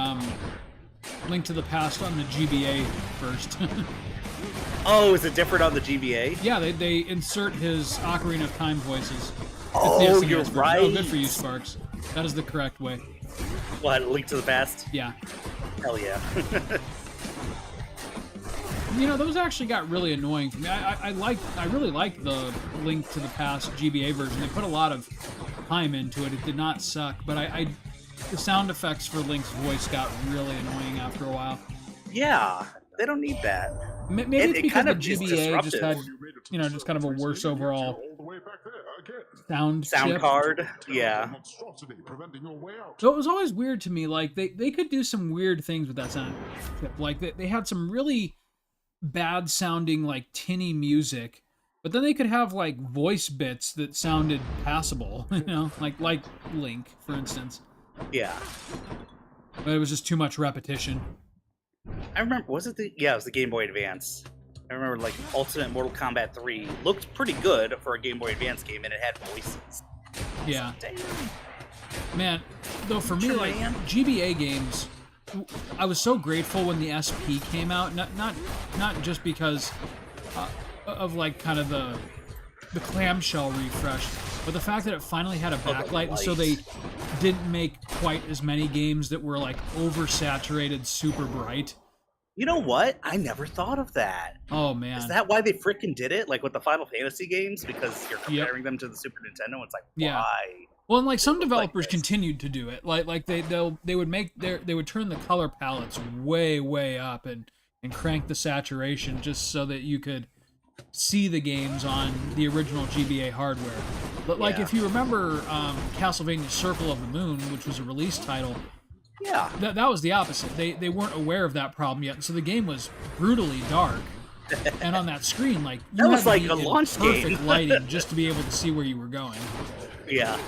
Link to the Past on the GBA first. Oh, is it different on the GBA? Yeah, they insert his Ocarina of Time voices. Oh, It's the SNES you're version. right. Oh, good for you, Sparks. That is the correct way. What, Link to the Past? Yeah. Hell yeah. You know, those actually got really annoying for me. I really liked the Link to the Past GBA version. They put a lot of time into it. It did not suck, but the sound effects for Link's voice got really annoying after a while. Yeah, they don't need that. Maybe it's It because kind the of is GBA just had, disruptive. just kind of a worse overall All the way back there again. sound chip. card, yeah. Monstrosity preventing your way out. So it was always weird to me. Like they could do some weird things with that sound chip. Like they had some really bad sounding like tinny music, but then they could have like voice bits that sounded passable. You know, like Link, for instance. Yeah. But it was just too much repetition. I remember, was it it was the Game Boy Advance. I remember, like, Ultimate Mortal Kombat 3 looked pretty good for a Game Boy Advance game, and it had voices. Yeah. Damn. Man, though for me, like GBA games, I was so grateful when the SP came out. Not just because of like kind of the clamshell refresh, but the fact that it finally had a backlight, and so they didn't make quite as many games that were like oversaturated, super bright. You know what? I never thought of that. Oh man, Is that why they freaking did it? Like with the Final Fantasy games? Because you're comparing them to the Super Nintendo, it's like, Yeah. why? Well, and like some developers this. continued to do it. Like they would turn the color palettes way up and crank the saturation just so that you could see the games on the original GBA hardware. But like if you remember Castlevania Circle of the Moon, which was a release title, Yeah. that was the opposite. They weren't aware of that problem yet, so the game was brutally dark. And on that screen, like you That was had to like be a in launch perfect game. lighting just to be able to see where you were going. Yeah.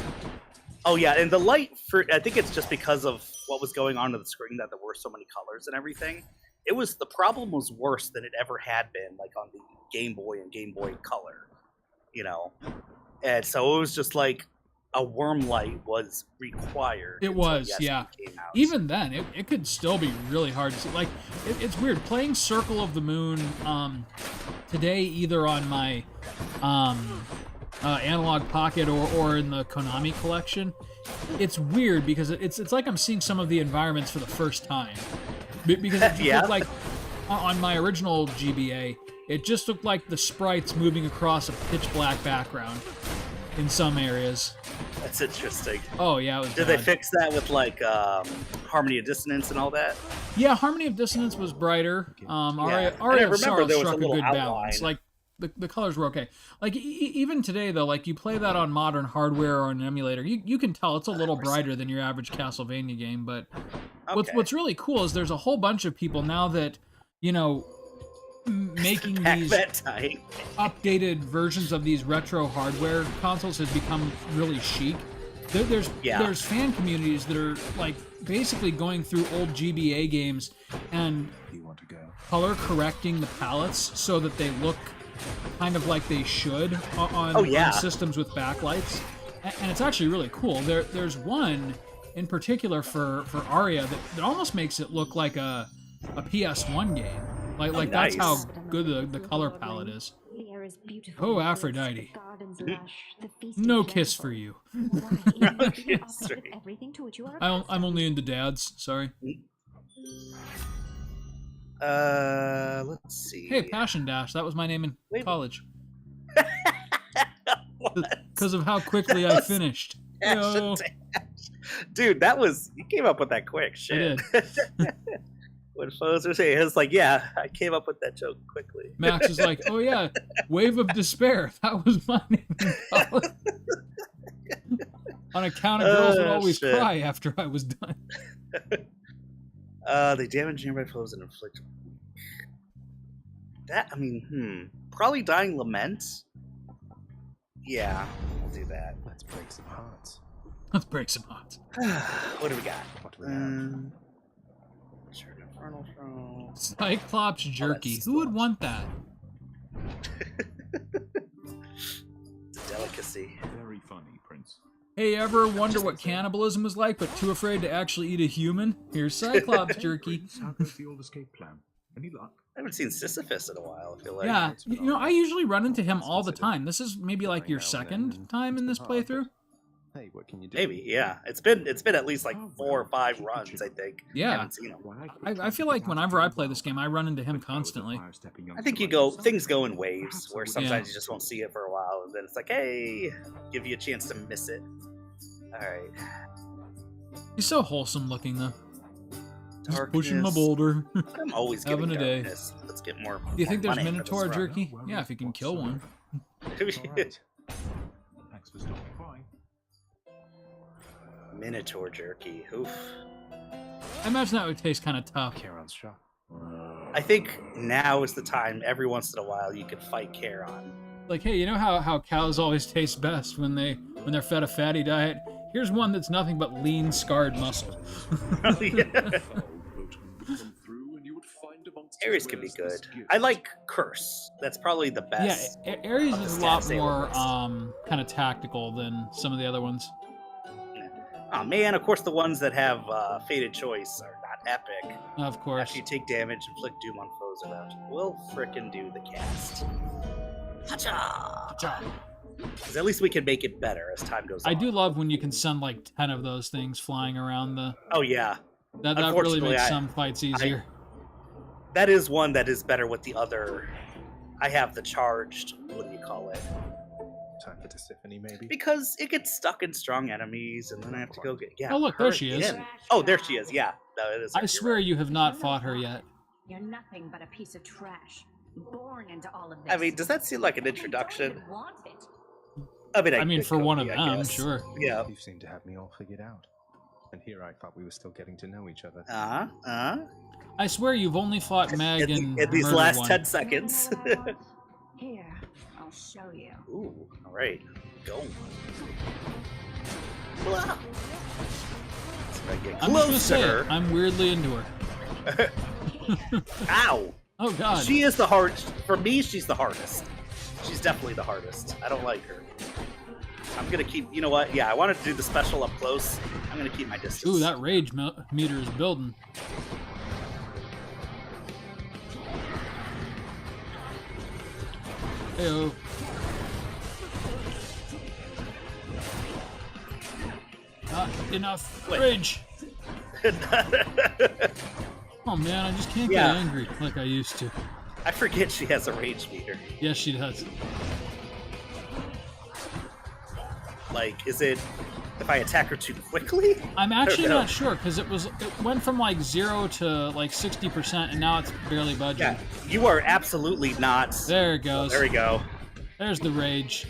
Oh yeah, and the light I think it's just because of what was going on the screen that there were so many colors and everything. The problem was worse than it ever had been, like on the Game Boy and Game Boy Color, you know. And so it was just like a worm light was required. It until was, the SP yeah. came out. Even then, it could still be really hard to see. Like, it's weird playing Circle of the Moon today, either on my Analog Pocket or in the Konami collection. It's weird because it's like I'm seeing some of the environments for the first time. Because it just looked like on my original GBA, it just looked like the sprites moving across a pitch black background in some areas. That's interesting. Oh yeah, it was Did bad. they fix that with like Harmony of Dissonance and all that? Yeah, Harmony of Dissonance was brighter. Aria And I of remember Sorrow there was a struck a little good outline. balance. Like the colors were okay. Like even today though, like you play that on modern hardware or an emulator, you can tell it's a little brighter than your average Castlevania game. But what's really cool is there's a whole bunch of people now that making these updated versions of these retro hardware consoles has become really chic. There's fan communities that are like basically going through old GBA games and color correcting the palettes so that they look kind of like they should on systems with backlights, and it's actually really cool. There's one in particular for Aria that almost makes it look like a PS1 game. Like nice. That's how good the color palette is. Oh, Aphrodite. No kiss for you. Everything to which you are I'm only into dads. Sorry. Let's see. Hey, Passion Dash. That was my name in Wait. college. What? Because of how quickly I finished. Passion Yo. Dash. Dude, you came up with that quick. Shit. I did. When folks are saying, it's like, yeah, I came up with that joke quickly. Max is like, oh yeah, Wave of Despair. That was my name in college. On account of girls would always shit. cry after I was done. They damage nearby foes and inflict. Probably Dying Lament. Yeah, we'll do that. Let's break some hearts. Let's break some hearts. What do we got? What do we have? Sure, Infernal Throne. Cyclops jerky. that's Who would want that? It's a delicacy. Very funny, Prince. Hey, ever wonder what cannibalism is like, but too afraid to actually eat a human? Here's Cyclops jerky. Prince, how goes the old escape plan? Any luck? I haven't seen Sisyphus in a while, I feel like. Yeah, you know, I usually run into him all the time. This is maybe like your second time in this playthrough. Hey, what can you do? Maybe, yeah. It's been at least like Oh, 4 or well, 5 should runs, you? I think. I Yeah, haven't seen him. I feel like whenever I play this game, I run into him constantly. I think things go in waves, where sometimes you just won't see it for a while, and then it's like, hey, give you a chance to miss it. Alright. He's so wholesome looking, though. Just pushing my Darkness. boulder. I'm always getting Having a day. darkness. Let's get more. Do you think more there's money for this Minotaur run. jerky? Yeah, if you can kill one. All right. Thanks for stopping by. Minotaur jerky. Oof. I imagine that would taste kind of tough. Charon's shop. I think now is the time. Every once in a while, you could fight Charon. Like, hey, you know how cows always taste best when they're fed a fatty diet? Here's one that's nothing but lean, scarred muscle. Ares could be good. I like Curse. That's probably the best. Yeah, Ares of the is a lot stats more list. kind of tactical than some of the other ones. Oh man, of course the ones that have Fated Choice are not epic. Of course. After you take damage, inflict doom on foes around you. We'll frickin' do the cast. Hacha! Because at least we can make it better as time goes on. I do love when you can send like 10 of those things flying around the. Oh yeah. That really Unfortunately, makes some fights easier. That is one that is better with the other. I have the charged. What do you call it? Time for Tisiphone, maybe? Because it gets stuck in strong enemies, and then I have to go get. Yeah. Oh, look, her there she is. again. Oh, there she is. Yeah. No, it is. I You're swear right. you have not fought her yet. You're nothing but a piece of trash, born into all of this. I mean, does that seem like an You don't introduction? even want it. I mean, I mean, it for could one be, of I them, guess. sure. Yeah. You seem to have me all figured out. And here I thought we were still getting to know each other. I swear you've only fought Meg and At these murdered last one. 10 seconds. Here, I'll show you. Ooh, all right, go. Blah. So I get I'm just gonna close say to it, her. I'm weirdly into her. Ow! Oh god. She is the hardest. For me, she's the hardest. She's definitely the hardest. I don't like her. I'm gonna keep. You know what? Yeah, I wanted to do the special up close. I'm gonna keep my distance. Ooh, that rage meter is building. Heyo. Not enough Wait. rage. Oh man, I just can't Yeah. get angry like I used to. I forget she has a rage meter. Yes, she does. Like, is it if I attack her too quickly? I'm actually No. not sure because it went from like 0 to like 60% and now it's barely budging. Yeah, you are absolutely not. There it goes. There we go. There's the rage.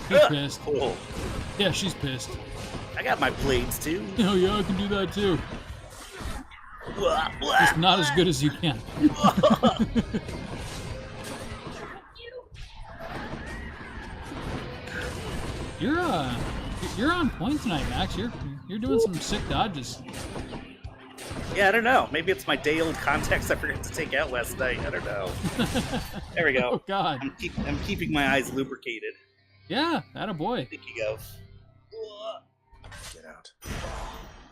She's pissed. Cool. Yeah, she's pissed. I got my blades too. Oh yeah, I can do that too. Blah, blah. Just not as good as you can. You're on point tonight, Max. You're doing some sick dodges. Yeah, I don't know. Maybe it's my day-old contacts I forgot to take out last night. I don't know. There we go. Oh god. I'm keeping my eyes lubricated. Yeah, attaboy. Thinking of. Get out.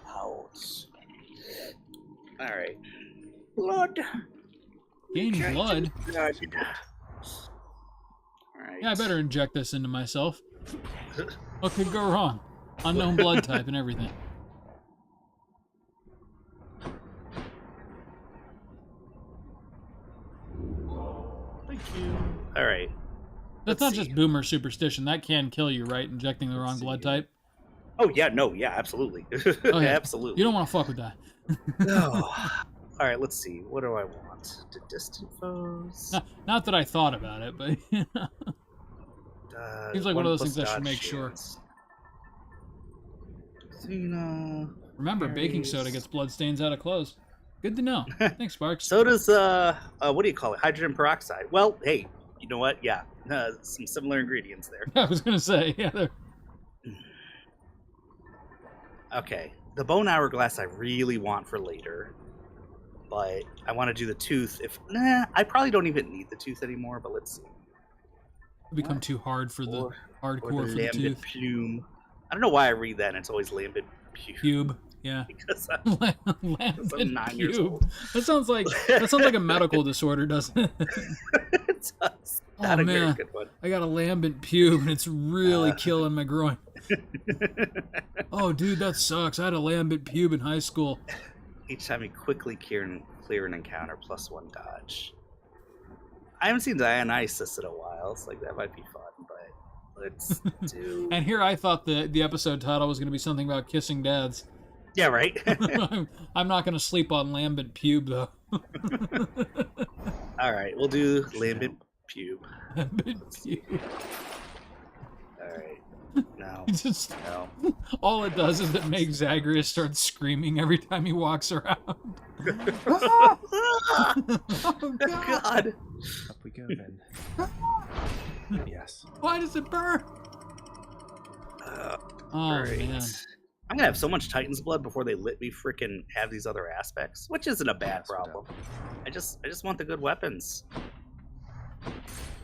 Ouch. All right. Blood. Gain blood. Blood. All right. Yeah, I better inject this into myself. What could go wrong? Unknown blood type and everything. Thank you. All right. That's not just boomer superstition. That can kill you, right? Injecting the wrong blood type. Oh yeah, no, yeah, absolutely. Oh, yeah. Absolutely. You don't want to fuck with that. No. All right, let's see. What do I want? To distant foes. Not that I thought about it, but seems like one of those things I should make sure. Remember, baking soda gets blood stains out of clothes. Good to know. Thanks, Sparks. So does what do you call it? Hydrogen peroxide. Well, hey, you know what? Yeah, some similar ingredients there. I was gonna say, yeah. Okay, the bone hourglass I really want for later, but I want to do the tooth. I probably don't even need the tooth anymore. But let's see. It'll become too hard for the hardcore for the Lambent tooth. Pube. I don't know why I read that, and it's always Lambent Pube. Yeah. Because Lambent I'm 9 years old. That sounds like a medical disorder, doesn't it? It does. Oh man, I got a Lambent Pube, and it's really killing my groin. Oh, dude, that sucks. I had a Lambent Pube in high school. Each time you quickly clear an encounter, +1 dodge. I haven't seen Dionysus in a while, so like that might be fun, but let's do. And here I thought the episode title was going to be something about kissing dads. Yeah, right. I'm not going to sleep on Lambent Pube though. All right, we'll do Lambent Pube. Lambent Pube. All right. No. No. All it does is it makes Zagreus start screaming every time he walks around. Oh, God. Up we go then. Yes. Why does it burn? Oh, great. man. I'm gonna have so much Titan's blood before they let me freaking have these other aspects, which isn't a bad problem. I just want the good weapons.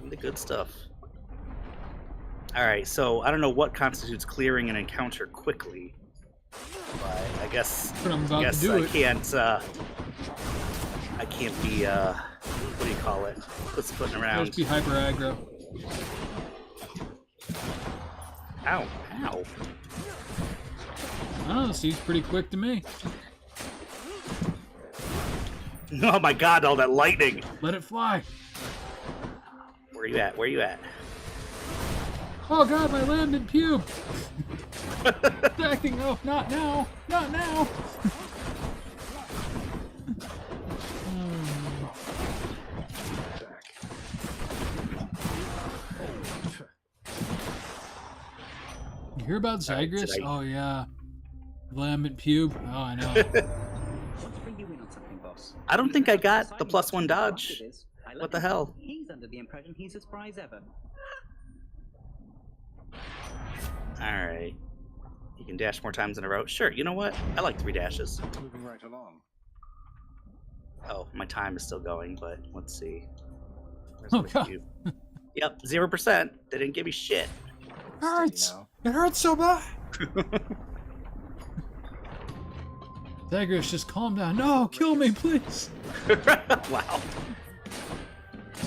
And the good stuff. Alright, so I don't know what constitutes clearing an encounter quickly. But I guess But I'm about to do I it. can't be what do you call it? What's putting around? Just be hyper aggro. Ow, ow. I don't know, seems pretty quick to me. Oh my god, all that lightning! Let it fly. Where you at? Where you at? Oh god, my Lambent Pube! Acting, no, not now! Not now! You hear about Zagreus? Oh yeah. Lambent Pube? Oh, I know. I don't think I got the +1 dodge. What the hell? He's under the impression he's as spry as ever. Alright. You can dash more times in a row. Sure, you know what? I like 3 dashes. Moving right along. Oh, my time is still going, but let's see. Where's Oh, the God. cube? Yep, 0%. They didn't give me shit. It hurts! It hurts so bad! Zagreus, just calm down. No, kill me, please! Wow.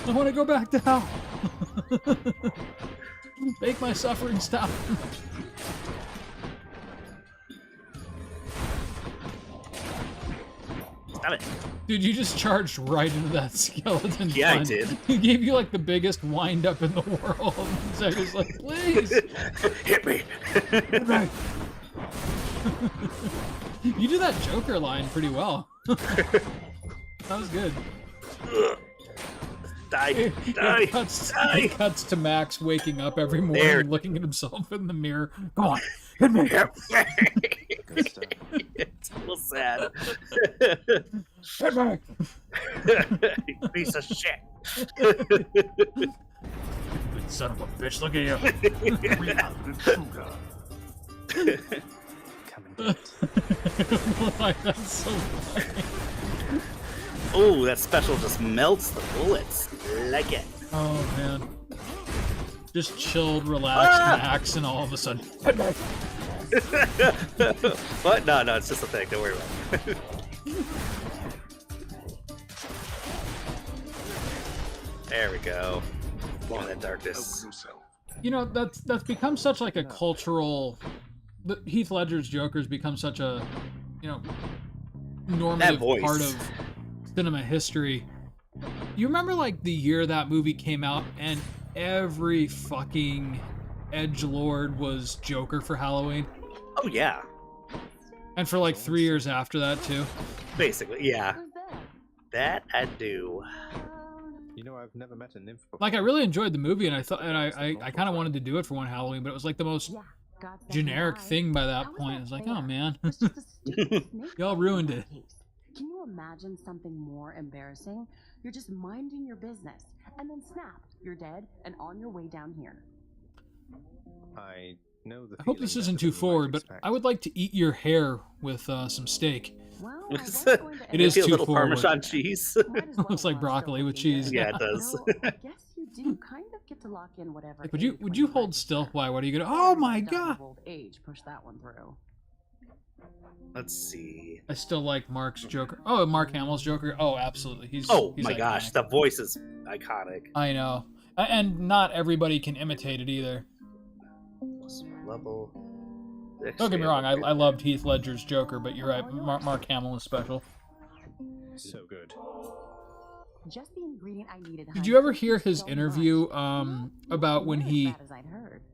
I want to go back to hell. Make my suffering stop. Stop it. Dude, you just charged right into that skeleton. Yeah, I front. did. He gave you like the biggest wind up in the world. Zagreus like, please! Hit me! Hit me! You do that Joker line pretty well. That was good. Die! Die! It cuts to Max waking up every morning and looking at himself in the mirror. Go on, hit me! It's a little sad. Hit me! You piece of shit. Son of a bitch, look at you. That's so funny. Oh, that special just melts the bullets. Like it. Oh man. Just chilled, relaxed Max, and all of a sudden. What? No, it's just a thing. Don't worry about it. There we go. More that darkness. You know, that's become such like a cultural. Heath Ledger's Joker's become such a, normative part of cinema history. You remember like the year that movie came out and every fucking edgelord was Joker for Halloween? Oh yeah. And for like 3 years after that too. Basically, yeah. That I do. You know, I've never met a nymph before. Like I really enjoyed the movie, and I thought, and I kind of wanted to do it for one Halloween, but it was like the most generic thing by that point. It's like, oh man, y'all ruined it. Can you imagine something more embarrassing? You're just minding your business, and then snap, you're dead and on your way down here. I know the I hope this isn't too forward, but I would like to eat your hair with some steak. Well, it is a too little forward. Parmesan cheese. Looks like broccoli with cheese. Yeah, it does. I guess you do kind of get to lock in whatever. Like, would you hold still? Why? What are you gonna? Oh my god! Old age, push that one through. Let's see. I still like Mark's Joker. Oh, Mark Hamill's Joker. Oh, absolutely. He's my iconic. gosh, the voice is iconic. I know, and not everybody can imitate it either. Level. Don't get me wrong, I loved Heath Ledger's Joker, but you're right, Mark Hamill is special. So good. Just the ingredient I needed. Did you ever hear his interview about when he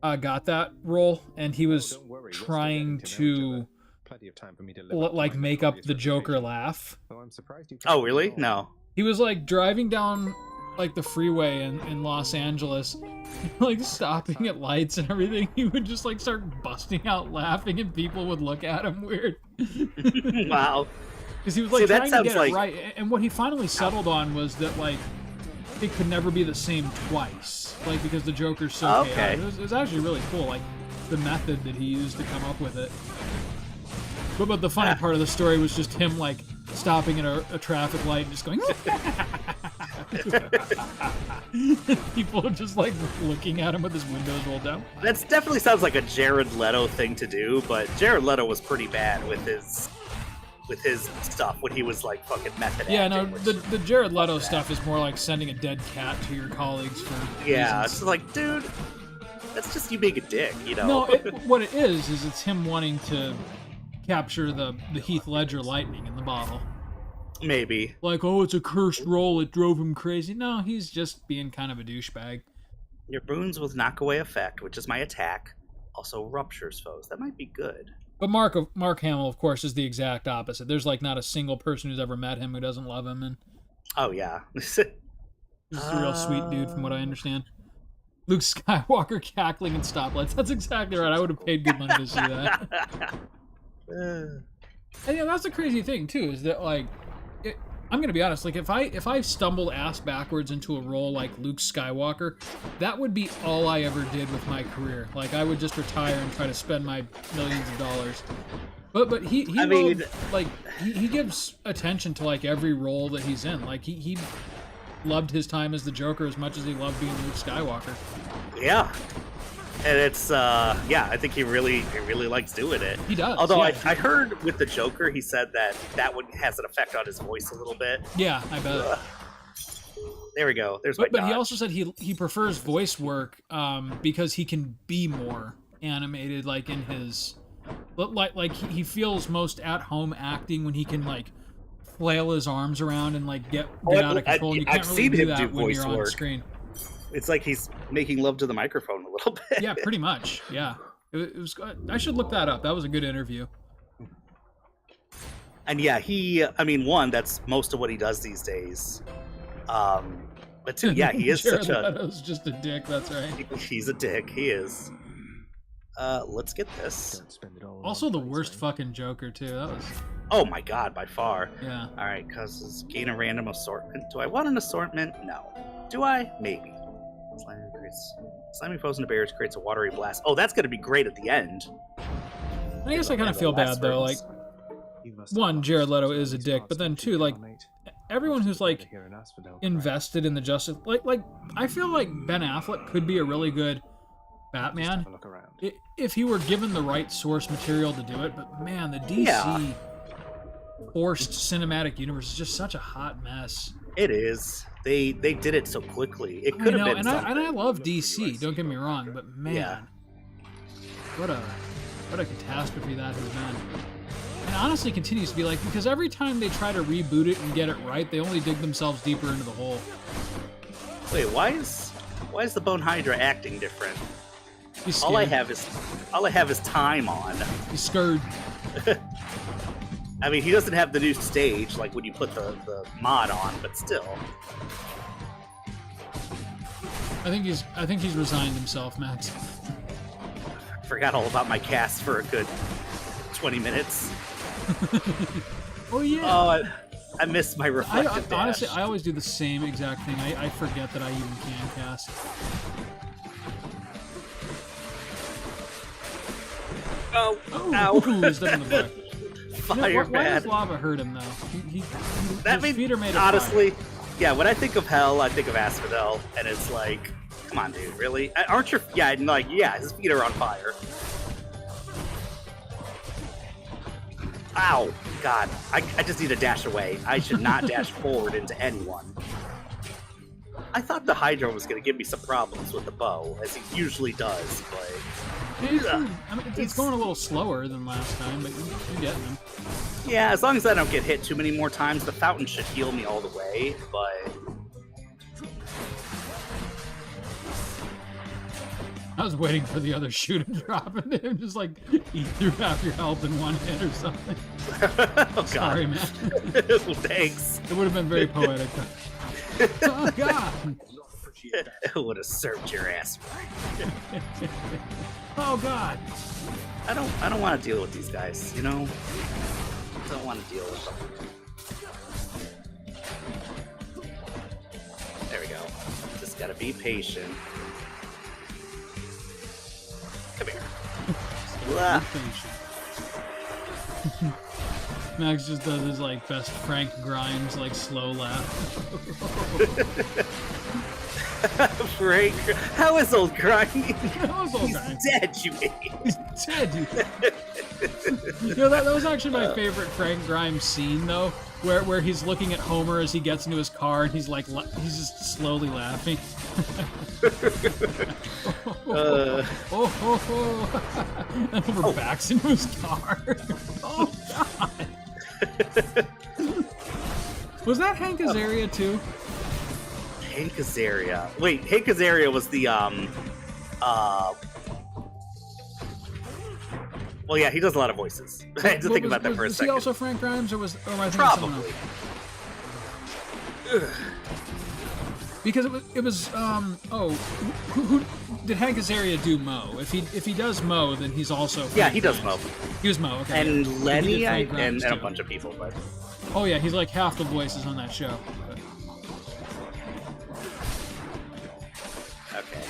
got that role and he was trying to like make up the Joker laugh? Oh, really? No. He was like driving down like the freeway in Los Angeles, like stopping at lights and everything. He would just like start busting out laughing and people would look at him weird. Wow. Because he was like trying to get it right. And what he finally settled on was that like it could never be the same twice. Like because the Joker's so chaotic. It was actually really cool, like the method that he used to come up with it. But the funny part of the story was just him like stopping at a traffic light and just going people are just like looking at him with his windows rolled down. That definitely sounds like a Jared Leto thing to do, but Jared Leto was pretty bad with his stuff when he was like fucking method Yeah, no, acting, the Jared Leto stuff is more like sending a dead cat to your colleagues for yeah, reasons. it's like, dude, that's just you being a dick, you know? No, what it is it's him wanting to capture the Heath Ledger lightning in the bottle. Maybe. Like, oh, it's a cursed role, it drove him crazy. No, he's just being kind of a douchebag. Your boons with knockaway effect, which is my attack, also ruptures foes. That might be good. But Mark Hamill, of course, is the exact opposite. There's like not a single person who's ever met him who doesn't love him, and oh yeah, he's a real sweet dude, from what I understand. Luke Skywalker cackling in stoplights. That's exactly right. I would have paid good money to see that. And yeah, that's the crazy thing too. Is that like, I'm gonna be honest. Like, if I stumbled ass backwards into a role like Luke Skywalker, that would be all I ever did with my career. Like, I would just retire and try to spend my millions of dollars. But he gives attention to like every role that he's in. Like he loved his time as the Joker as much as he loved being Luke Skywalker. Yeah. And it's I think he really likes doing it. He does. Although yeah. I heard with the Joker, he said that one has an effect on his voice a little bit. Yeah, I bet. There we go. But he also said he prefers voice work because he can be more animated, like in his like he feels most at home acting when he can like flail his arms around and like get out of control. And you can't really do that when you're on screen. It's like he's making love to the microphone a little bit. Yeah, pretty much. Yeah, it was. I should look that up. That was a good interview. And yeah, that's most of what he does these days. But two, yeah, he is Jared such a. Leto's just a dick. That's right. He's a dick. He is. Let's get this. Also, the worst fucking Joker too. That was. Oh my god, by far. Yeah. All right, cause gain a random assortment. Do I want an assortment? No. Do I? Maybe. Slimy foes into barriers creates a watery blast. Oh, that's gonna be great at the end. I guess I kind of feel bad though. Like, one, Jared Leto is a dick, but then two, like, everyone who's like invested in the Justice, like I feel like Ben Affleck could be a really good Batman if he were given the right source material to do it. But man, the DC forced cinematic universe is just such a hot mess. It is. They did it so quickly. It could have been something. And I love DC. Don't get me wrong, but man, what a catastrophe that has been. And honestly continues to be like, because every time they try to reboot it and get it right, they only dig themselves deeper into the hole. Wait, why is the Bone Hydra acting different? He's All I scared. have is time on. He's scared. I mean, he doesn't have the new stage like when you put the mod on, but still. I think he's resigned himself, Max. Forgot all about my cast for a good 20 minutes. Oh yeah. Oh, I missed my reflective dash. Honestly, I always do the same exact thing. I forget that I even can cast. Oh, Ooh, ow. Stuck in the butt. Fire Why bad. does lava hurt him, though? That His feet are made of honestly, fire. yeah, when I think of hell, I think of Asphodel, and it's like, come on, dude, really? Aren't your, yeah, and like, yeah, his feet are on fire. Ow, God, I just need to dash away. I should not dash forward into anyone. I thought the Hydra was going to give me some problems with the bow, as he usually does, but... I mean, it's going a little slower than last time, but you're getting him. Yeah, as long as I don't get hit too many more times, the fountain should heal me all the way, but... I was waiting for the other shoe to drop into him, just like eat through half your health in one hit or something. Oh, God. Sorry, man. Well, thanks. It would have been very poetic. Oh, God. It would have served your ass right. Oh, God. I don't want to deal with these guys, you know? I don't want to deal with them. There we go. Just gotta be patient. Come here. Ah. Max just does his like best Frank Grimes like slow laugh. Frank, how is old Grimes? How is old He's Grimes? dead, you idiot. He's dead, you. You know, that was actually my favorite Frank Grimes scene though, where he's looking at Homer as he gets into his car and he's like he's just slowly laughing. And Homer backs into his car. Oh God. Was that Hank Azaria too? Hank Azaria. Wait, Hank Azaria was the well, yeah, he does a lot of voices. I had to think about that for a Was second. he also Frank Grimes, or am I thinking of someone Probably. else? Because it was who did Hank Azaria do Mo? If he does Mo, then he's also Frank Yeah, he does Grimes. Mo. He was Mo, okay. And yeah. He Lenny, did Frank and Grimes, a too. bunch of people, but Oh yeah, he's like half the voices on that show. But... okay.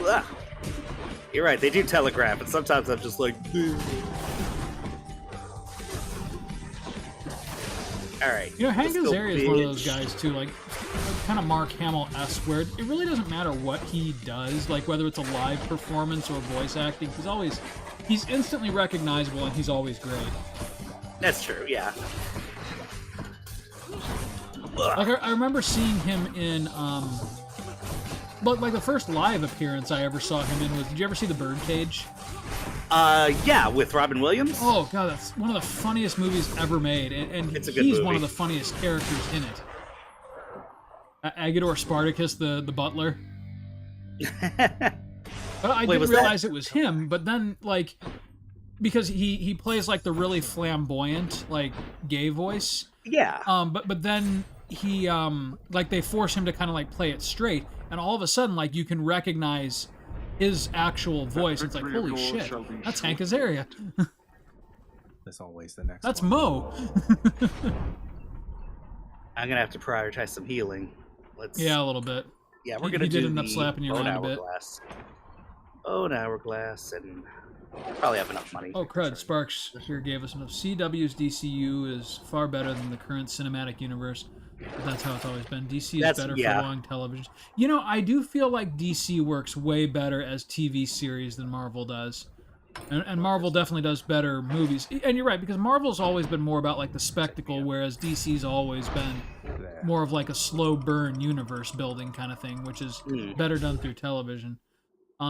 Ah. You're right, they do telegraph, and sometimes I'm just like, alright. You know, Hank let's go, Azaria is one of bitch. those guys too, like kind of Mark Hamill-esque, where it really doesn't matter what he does, like whether it's a live performance or voice acting. He's instantly recognizable, and he's always great. That's true, yeah. Like I remember seeing him in but like the first live appearance I ever saw him in was, did you ever see The Birdcage? Yeah, with Robin Williams. Oh god, that's one of the funniest movies ever made, and It's a good he's movie. one of the funniest characters in it. Agador Spartacus, the butler. But I didn't realize it was him, but then like because he plays like the really flamboyant like gay voice. Yeah. But then he like they force him to kind of like play it straight, and all of a sudden like you can recognize his actual voice. It's like, holy shit, that's Hank Azaria. There's always the next That's one. Mo. I'm gonna have to prioritize some healing. Let's. Yeah, a little bit. Yeah, we're He gonna did do end up the slapping you bone around a bit. hourglass. Bone hourglass, and probably have enough money. Oh crud! Sparks here gave us enough. CW's DCU is far better than the current cinematic universe. But that's how it's always been. DC is better for long television. You know, I do feel like DC works way better as TV series than Marvel does. And Marvel definitely does better movies. And you're right, because Marvel's always been more about like the spectacle, whereas DC's always been more of like a slow burn universe building kind of thing, which is better done through television.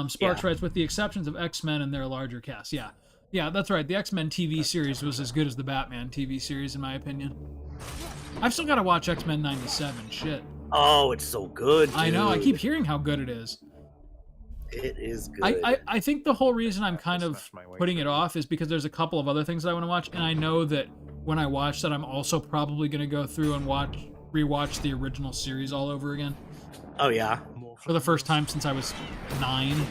Sparks writes, with the exceptions of X-Men and their larger cast. Yeah. Yeah, that's right. The X-Men TV series was as good as the Batman TV series, in my opinion. I've still got to watch X-Men 97. Shit. Oh, it's so good, dude. I know. I keep hearing how good it is. It is good. I think the whole reason I'm kind of putting it off is because there's a couple of other things that I want to watch, and I know that when I watch that, I'm also probably going to go through and rewatch the original series all over again. Oh, yeah? For the first time since I was 9.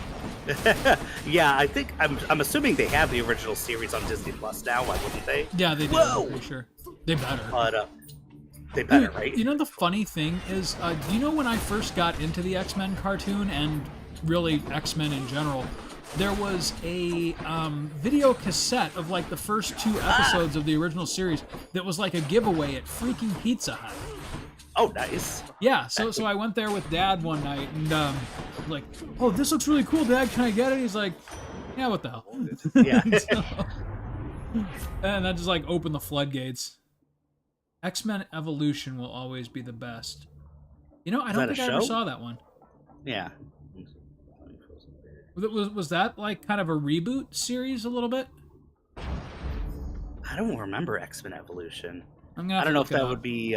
Yeah, I think I'm assuming they have the original series on Disney Plus now. Why wouldn't they? Yeah, they do. Whoa! I'm pretty sure. They better. But they better, right? You know the funny thing is, do you know when I first got into the X-Men cartoon and really X-Men in general, there was a video cassette of like the first 2 episodes of the original series that was like a giveaway at freaking Pizza Hut. Oh, nice. Yeah, so I went there with Dad one night and like, oh, this looks really cool, Dad. Can I get it? He's like, yeah, what the hell? Yeah. And I just like opened the floodgates. X-Men Evolution will always be the best. You know, I don't think I ever saw that one. Yeah. Was that like kind of a reboot series a little bit? I don't remember X-Men Evolution. I don't know if that would be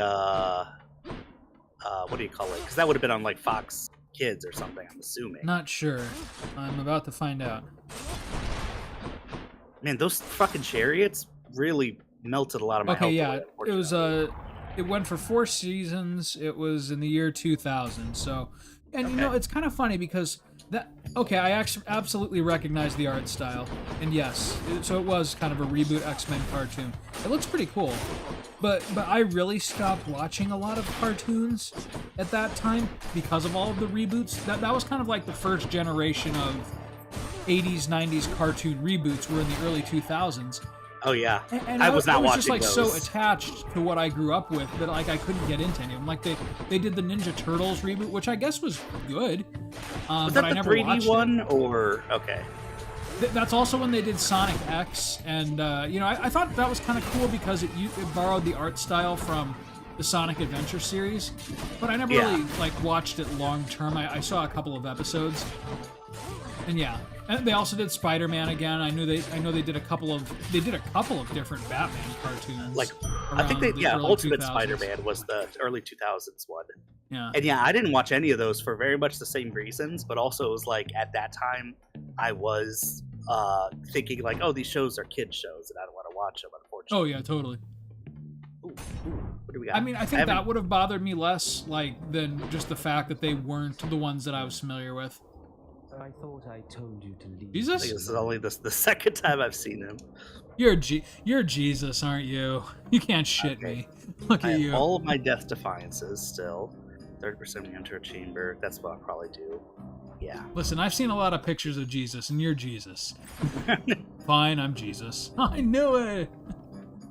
what do you call it? Because that would have been on like Fox Kids or something, I'm assuming. Not sure. I'm about to find out. Man, those fucking chariots really melted a lot of my health Okay, yeah. away, It was it went for 4 seasons. It was in the year 2000. So, and you know, it's kind of funny because I actually absolutely recognize the art style. And yes, so it was kind of a reboot X-Men cartoon. It looks pretty cool. But I really stopped watching a lot of cartoons at that time because of all of the reboots. That was kind of like the first generation of 80s, 90s cartoon reboots were in the early 2000s. Oh yeah, and I was not watching just like those. so attached to what I grew up with that like I couldn't get into any of them. Like they did the Ninja Turtles reboot, which I guess was good. Was but that I the never 3D watched one, it. Or okay? That's also when they did Sonic X, and you know I thought that was kind of cool because it borrowed the art style from the Sonic Adventure series, but I never really like watched it long term. I saw a couple of episodes, and yeah. And they also did Spider-Man again. I know they did a couple of different Batman cartoons. Like I think Ultimate 2000s. Spider-Man was the early 2000s one. Yeah. And yeah, I didn't watch any of those for very much the same reasons, but also it was like at that time I was thinking like, oh, these shows are kid shows and I don't want to watch them, unfortunately. Oh yeah, totally. Ooh, what do we got? I mean, I think that would have bothered me less than just the fact that they weren't the ones that I was familiar with. I thought I told you to leave. Jesus? I think this is only the second time I've seen him. You're Jesus, aren't you? You can't shit me. Look at you. All of my death defiances still. 30% when you enter a chamber. That's what I'll probably do. Yeah. Listen, I've seen a lot of pictures of Jesus, and you're Jesus. Fine, I'm Jesus. I knew it.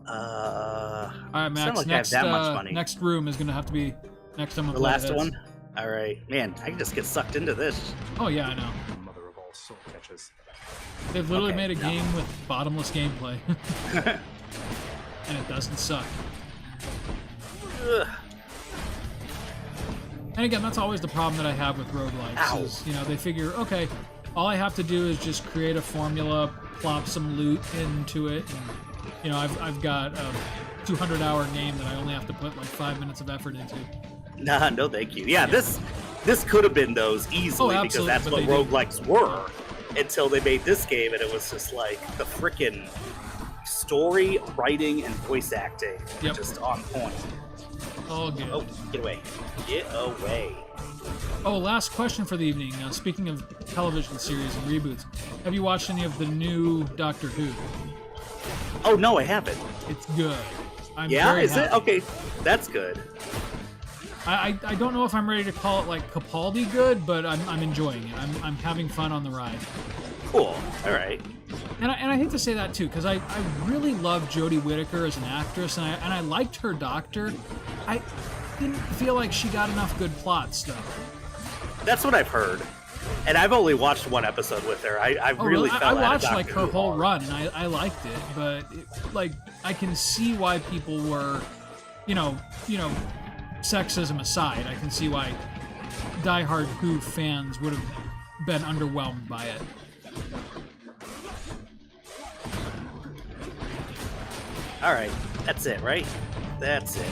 All right, Max. Like next, I have that much money. Next room is gonna have to be next time. The last one. All right, man. I can just get sucked into this. Oh yeah, I know. Mother of all soul catchers. They've literally made a game with bottomless gameplay, and it doesn't suck. Ugh. And again, that's always the problem that I have with roguelikes. Is, you know, they figure, okay, all I have to do is just create a formula, plop some loot into it, and you know, I've got a 200-hour game that I only have to put like 5 minutes of effort into. Nah, no thank you. Yeah, this could have been those easily because that's what roguelikes were until they made this game, and it was just like the frickin' story, writing, and voice acting were just on point. All good. Oh, get away. Get away. Oh, last question for the evening. Speaking of television series and reboots, have you watched any of the new Doctor Who? Oh, no, I haven't. It's good. I'm yeah, very is happy. it? Okay, that's good. I don't know if I'm ready to call it like Capaldi good, but I'm enjoying it. I'm having fun on the ride. Cool. All right. And I hate to say that too, because I really love Jodie Whittaker as an actress, and I liked her Doctor. I didn't feel like she got enough good plots though. That's what I've heard, and I've only watched one episode with her. I really fell I out of watched Doctor like her Who whole hard. run, and I liked it, but like I can see why people were, you know, sexism aside, I can see why diehard Who fans would have been underwhelmed by it. All right, that's it, right? That's it.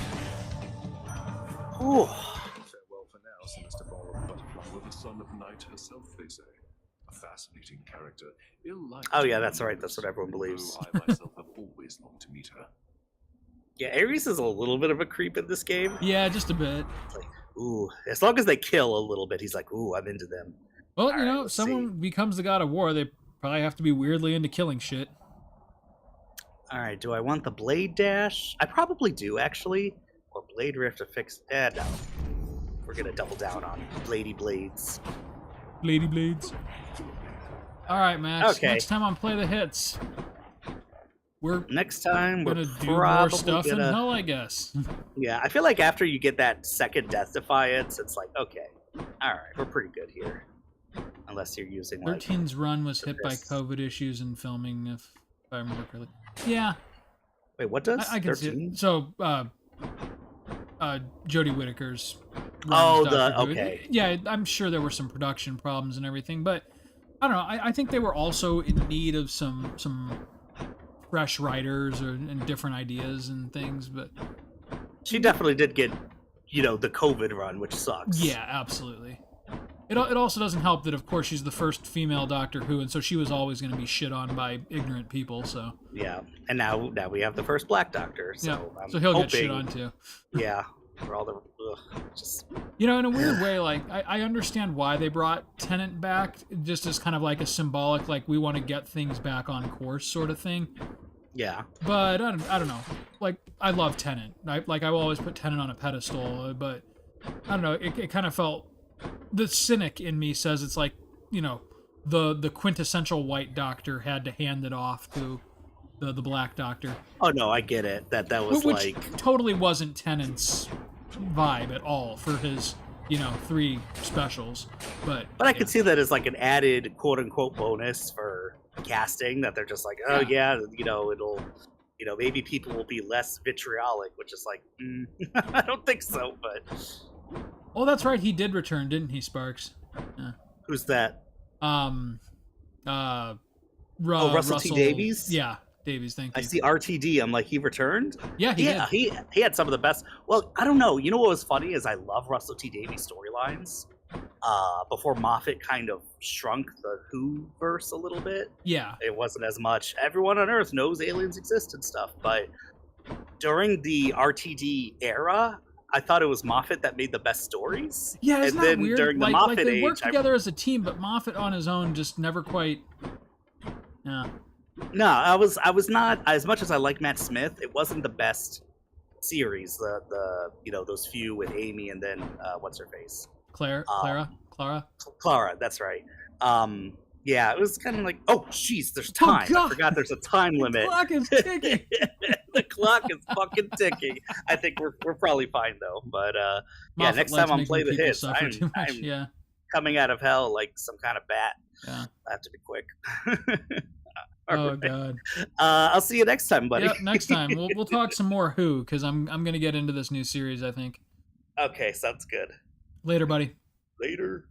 Ooh. Farewell for now, Sinister Ball of Butterfly. With the Son of Night herself, they say. A fascinating character. Ill-liked Oh yeah, that's right. That's what everyone believes. though I myself have always longed to meet her. Yeah, Ares is a little bit of a creep in this game. Yeah, just a bit. It's like, ooh, as long as they kill a little bit, he's like, ooh, I'm into them. Well, All you right, know, if let's someone see. becomes the god of war, they probably have to be weirdly into killing shit. All right, do I want the blade dash? I probably do, actually. Or blade rift to fix. No. We're gonna double down on bladey blades. Lady Blades. All right, Max. Okay. Next time on Play the Hits, we're Next time we're gonna do more probably stuff in gonna. hell, I guess. Yeah, I feel like after you get that second Death Defiance, it's like, okay, all right, we're pretty good here. Unless you're using like 13's run was hit by this. COVID issues in filming, if I remember correctly. Yeah, Wait, what does I can see 13? it. So, Jodie Whittaker's. run Oh, as the Dr. Who. okay. Yeah, I'm sure there were some production problems and everything, but I don't know. I think they were also in need of some fresh writers and different ideas and things. But She definitely did get, the COVID run, which sucks. yeah, absolutely. It also doesn't help that, of course, she's the first female Doctor Who, and so she was always going to be shit on by ignorant people. So Yeah, and now we have the first Black Doctor, so yeah, I'm so he'll hoping, get shit on too. Yeah, for all the just In a weird way, like I understand why they brought Tennant back, just as kind of like a symbolic, like we want to get things back on course sort of thing. yeah. But I don't know. Like I love Tennant. I will always put Tennant on a pedestal. But I don't know. It kind of felt the cynic in me says it's like the quintessential white Doctor had to hand it off to the Black Doctor. Oh no, I get it. That was Which like totally wasn't Tennant's vibe at all for his 3 specials. But I could see that as like an added quote unquote bonus for casting, that they're just like, oh yeah, it'll maybe people will be less vitriolic, which is like I don't think so, but oh, that's right, he did return, didn't he, Sparks? Yeah. Who's that? Russell T. Davies? Yeah, Davies, thank you. I see RTD. I'm like, he returned? Yeah, he did. He had some of the best. Well, I don't know. You know what was funny is I love Russell T. Davies storylines. Before Moffat kind of shrunk the Who verse a little bit. Yeah. It wasn't as much. Everyone on Earth knows aliens exist and stuff, but during the RTD era, I thought it was Moffat that made the best stories. Yeah, isn't and that then weird? during the like Moffat they age, worked together as a team, but Moffat on his own just never quite. Yeah. No, I was not, as much as I like Matt Smith, it wasn't the best series. The those few with Amy and then what's her face? Clara. Clara, that's right. Yeah, it was kind of like, oh, jeez, there's time. I forgot there's a time limit. The clock is ticking. The clock is fucking ticking. I think we're probably fine though. But yeah, Moffat next likes time I'm making Play the people Hits, suffer too much, I'm yeah. coming out of hell like some kind of bat. Yeah. I have to be quick. Oh Right. God. I'll see you next time, buddy. Yep, next time we'll talk some more Who, because I'm gonna get into this new series, I think. Okay, sounds good. Later, buddy. Later.